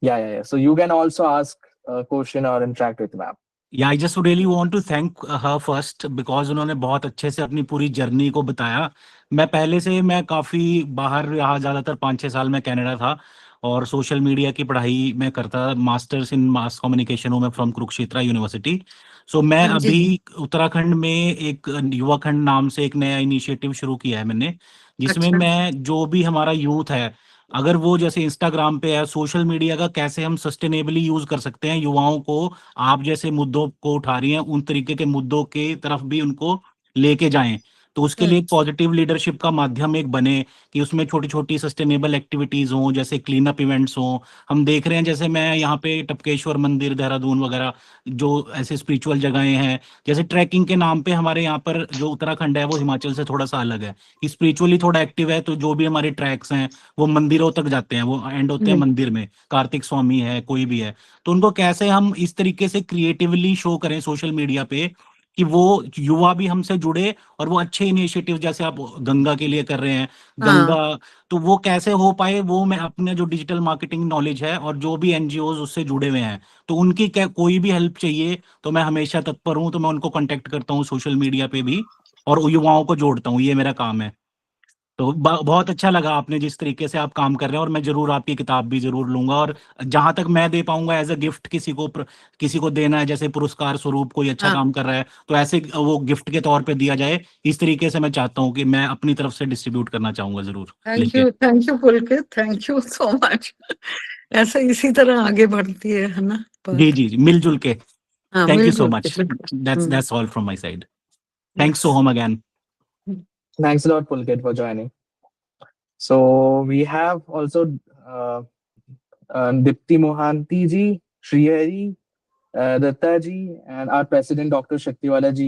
Yeah. So you can also ask a question or interact with them. या I just really want to thank her first because उन्होंने बहुत अच्छे से अपनी पूरी journey को बताया। मैं पहले से मैं काफ़ी बाहर रहा, ज़्यादातर 5-6 साल में कनाडा था और सोशल मीडिया की पढ़ाई मैं करता, मास्टर्स इन मास कम्युनिकेशन हूँ मैं फ्रॉम कुरुक्षेत्र यूनिवर्सिटी। सो मैं हाँ जी। अभी उत्तराखंड में एक युवा खंड नाम से एक नया इनिशिएटिव शुरू किया है मैंने, जिसमें अच्छा। मैं जो भी हमारा यूथ है, अगर वो जैसे इंस्टाग्राम पे है, सोशल मीडिया का कैसे हम सस्टेनेबली यूज कर सकते हैं, युवाओं को आप जैसे मुद्दों को उठा रही हैं उन तरीके के मुद्दों के तरफ भी उनको लेके जाएं, तो उसके लिए एक पॉजिटिव लीडरशिप का माध्यम एक बने कि उसमें छोटी छोटी सस्टेनेबल एक्टिविटीज हों, जैसे क्लीन अप इवेंट्स हों। हम देख रहे हैं जैसे मैं यहाँ पे टपकेश्वर मंदिर देहरादून वगैरह जो ऐसे स्पिरिचुअल जगहें हैं, जैसे ट्रैकिंग के नाम पे हमारे यहाँ पर जो उत्तराखंड है वो हिमाचल से थोड़ा सा अलग है कि स्पिरिचुअली थोड़ा एक्टिव है, तो जो भी हमारे ट्रैक्स हैं वो मंदिरों तक जाते हैं, वो एंड होते हैं मंदिर में, कार्तिक स्वामी है कोई भी है, तो उनको कैसे हम इस तरीके से क्रिएटिवली शो करें सोशल मीडिया पे कि वो युवा भी हमसे जुड़े और वो अच्छे इनिशिएटिव जैसे आप गंगा के लिए कर रहे हैं, हाँ। गंगा, तो वो कैसे हो पाए, वो मैं अपने जो डिजिटल मार्केटिंग नॉलेज है और जो भी एनजीओज उससे जुड़े हुए हैं, तो उनकी क्या कोई भी हेल्प चाहिए तो मैं हमेशा तत्पर हूं, तो मैं उनको कांटेक्ट करता हूँ सोशल मीडिया पे भी और युवाओं को जोड़ता हूँ, ये मेरा काम है। तो बहुत अच्छा लगा आपने जिस तरीके से आप काम कर रहे हैं, और मैं जरूर आपकी किताब भी जरूर लूंगा, और जहां तक मैं दे पाऊंगा एज अ गिफ्ट किसी को देना है, जैसे पुरस्कार स्वरूप कोई अच्छा हाँ। काम कर रहा है तो ऐसे वो गिफ्ट के तौर पे दिया जाए, इस तरीके से मैं चाहता हूँ कि मैं अपनी तरफ से डिस्ट्रीब्यूट करना चाहूंगा जरूर लेके। Thank you Pulkit, thank you so much. ऐसे इसी तरह आगे बढ़ती है ना जी जी जी, मिलजुल के। हाँ, थैंक यू सो मिलजुल के, मच। बिल्कुल। That's all from my side. Thanks so home again. Thanks a lot, Pulkit, for joining. So we have also Dipti Mohanty ji, Srihari, Datta ji, and our president, Dr. Shaktiwala ji.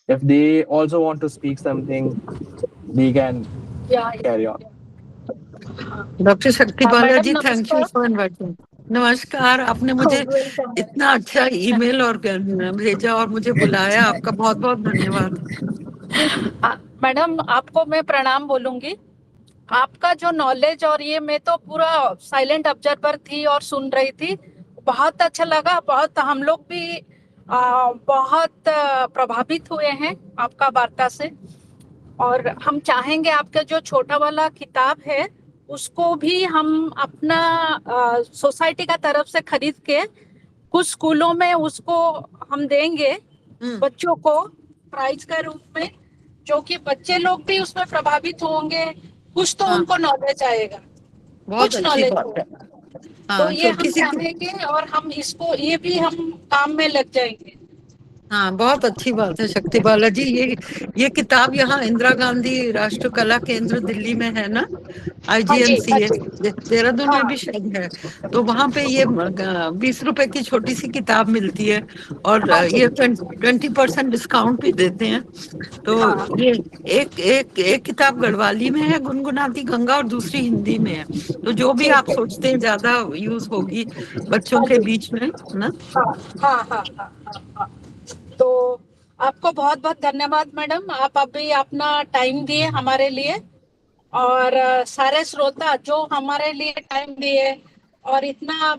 If they also want to speak something, they can carry on. Doctor शक्ति बाला madam ji, thank you नमस्कार। For inviting. नमस्कार, आपने मुझे welcome. इतना अच्छा email और भेजा और मुझे बुलाया, आपका बहुत बहुत धन्यवाद। मैडम आपको मैं प्रणाम बोलूंगी। आपका जो नॉलेज और ये, मैं तो पूरा साइलेंट ऑब्जर्वर थी और सुन रही थी, बहुत अच्छा लगा। बहुत हम लोग भी बहुत प्रभावित हुए हैं आपका वार्ता से, और हम चाहेंगे आपका जो छोटा वाला किताब है उसको भी हम अपना सोसाइटी का तरफ से खरीद के कुछ स्कूलों में उसको हम देंगे बच्चों को प्राइज के रूप में, जो कि बच्चे लोग भी उसमें प्रभावित होंगे, कुछ तो उनको नॉलेज आएगा, बहुत कुछ अच्छी नॉलेज बात है। होगा। हाँ, तो ये हम छोटी सी चाहेंगे और हम इसको ये भी हम काम में लग जाएंगे। हाँ, बहुत अच्छी बात है शक्ति बाला जी। ये किताब यहाँ इंदिरा गांधी राष्ट्र कला केंद्र दिल्ली में है ना, हाँ जी, हाँ IGNCA जी। देहरादून में हाँ भी शायद है, तो वहां पे ये 20 रुपए की छोटी सी किताब मिलती है और हाँ जी। ये 20% डिस्काउंट भी देते हैं। तो हाँ ये एक किताब गढ़वाली में है, गुनगुनाती गंगा, और दूसरी हिंदी में है, तो जो भी आप ठीक है। सोचते हैं ज्यादा यूज होगी बच्चों हाँ के जी। बीच में ना। हाँ हाँ हाँ हाँ हाँ हाँ। तो आपको बहुत बहुत धन्यवाद मैडम, आप अभी अपना टाइम दिए हमारे लिए, और सारे श्रोता जो हमारे लिए टाइम दिए और इतना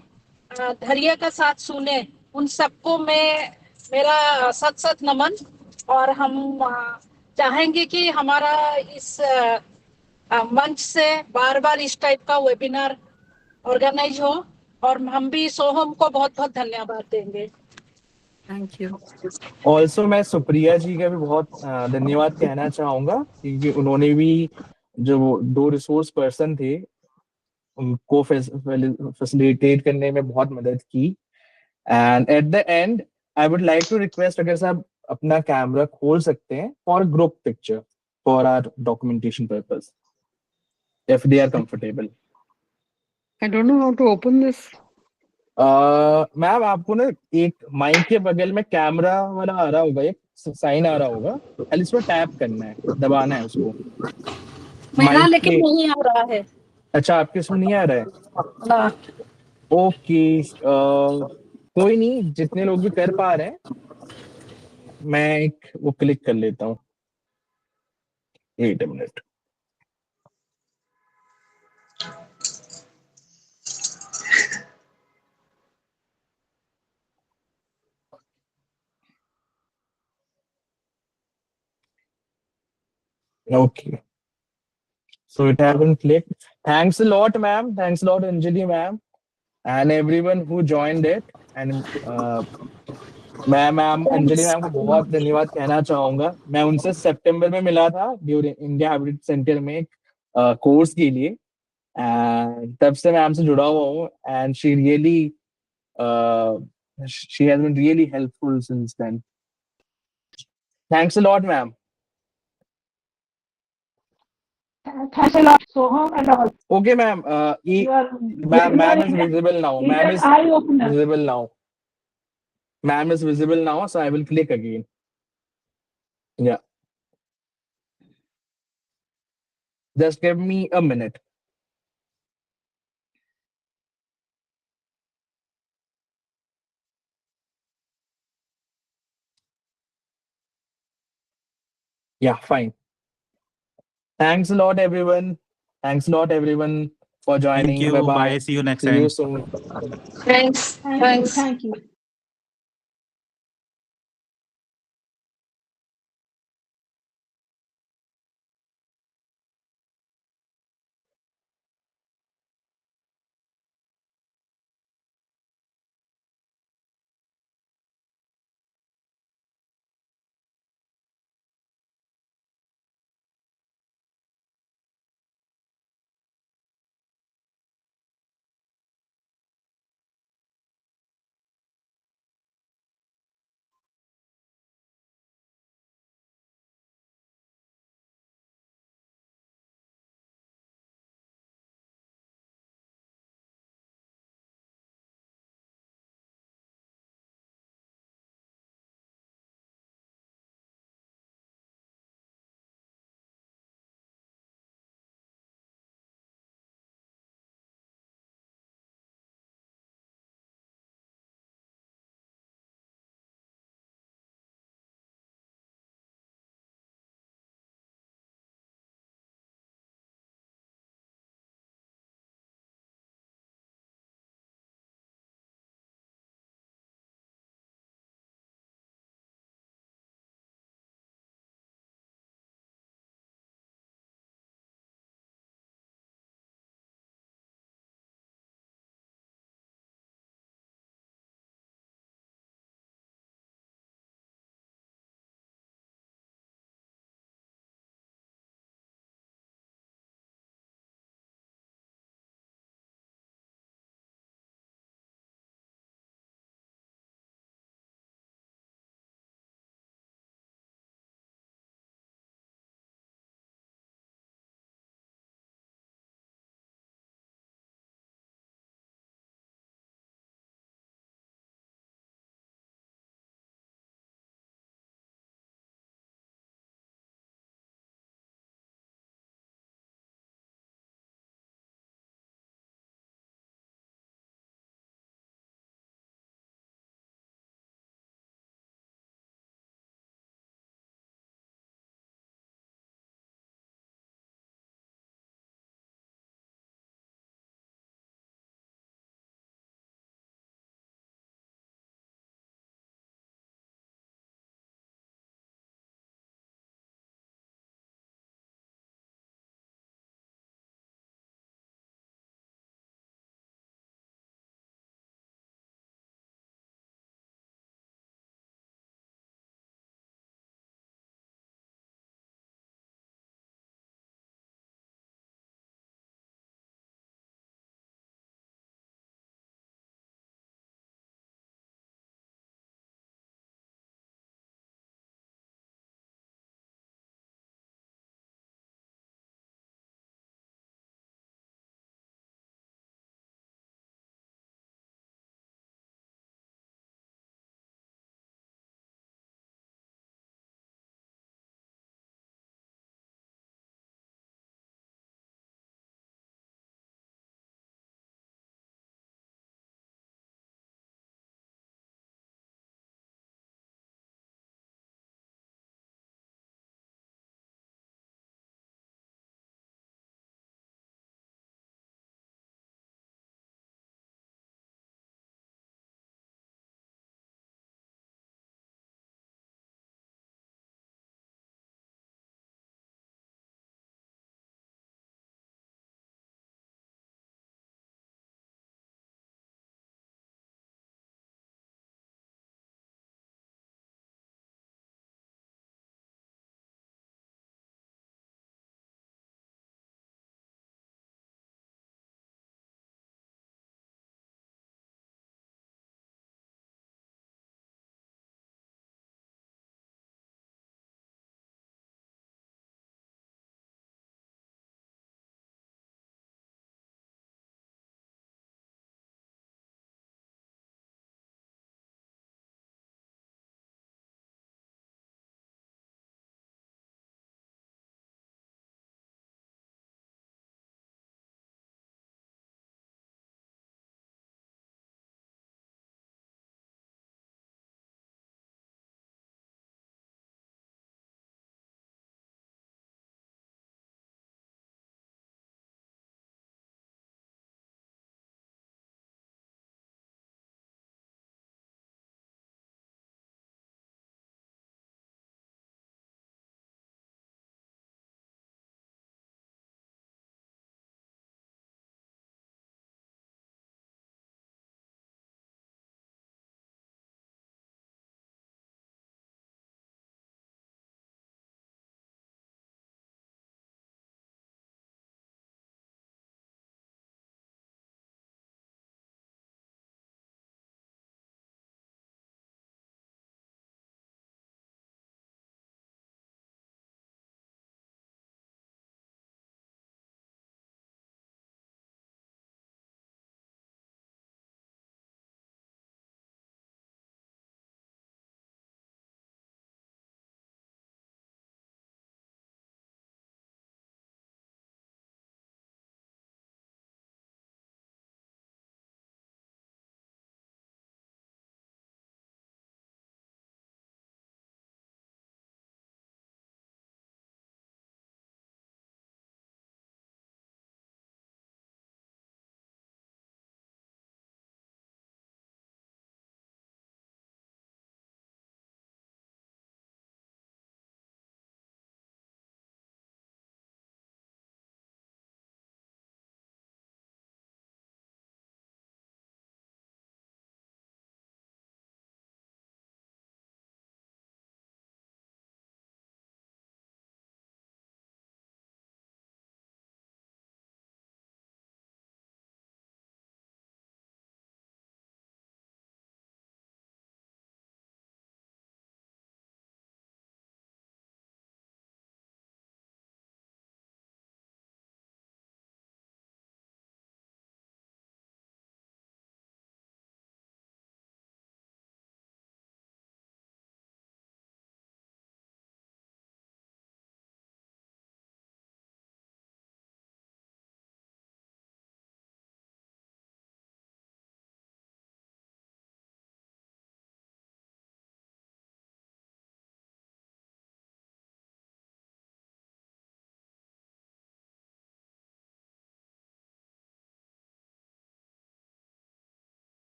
धैर्य के साथ सुने, उन सबको मैं मेरा सत सत नमन। और हम चाहेंगे कि हमारा इस मंच से बार बार इस टाइप का वेबिनार ऑर्गेनाइज हो, और हम भी सोहम को बहुत बहुत धन्यवाद देंगे। Thank you. ऑल्सो मैं सुप्रिया जी का भी बहुत धन्यवाद कहना चाहूंगा, क्योंकि उन्होंने भी जो दो रिसोर्स पर्सन थे उनको फैसिलिटेट करने में बहुत मदद की। And at the end I would like to request, अगर साहब अपना कैमरा खोल सकते हैं for group picture for our documentation purpose, if they are comfortable. I don't know how to open this. Ma'am आपको ना एक माइक के बगल में कैमरा वाला आ रहा होगा, एक साइन आ रहा होगा, खाली इसमें टैप करना है, दबाना है उसको मेरा माइक लेकिन के। नहीं आ रहा है अच्छा, आपके इसमें नहीं आ रहा है? ना। ओके, कोई नहीं, जितने लोग भी कर पा रहे हैं मैं एक वो क्लिक कर लेता हूँ। Wait a minute. Okay. So it hasn't clicked. Thanks a lot, ma'am. Thanks a lot, Anjali, ma'am, and everyone who joined it. And ma'am Anjali ma'am को बहुत धन्यवाद कहना चाहूंगा. मैं उनसे सितंबर में मिला था ड्यूरिंग इंडिया हैबिटेट सेंटर में एक कोर्स के लिए, एंड तब से मैम से जुड़ा हुआ हूँ. And she has been really helpful since then. Thanks a lot ma'am. Thanks a lot, Soham, and all. Okay, ma'am. Ma'am is visible now. Ma'am is eye-opener. visible now. Ma'am is visible now, so I will click again. Yeah. Just give me a minute. Yeah, fine. Thanks a lot, everyone. Thanks a lot, everyone, for joining. Thank you. Bye-bye. Bye. See you next See you time. soon. Thanks. Thank you.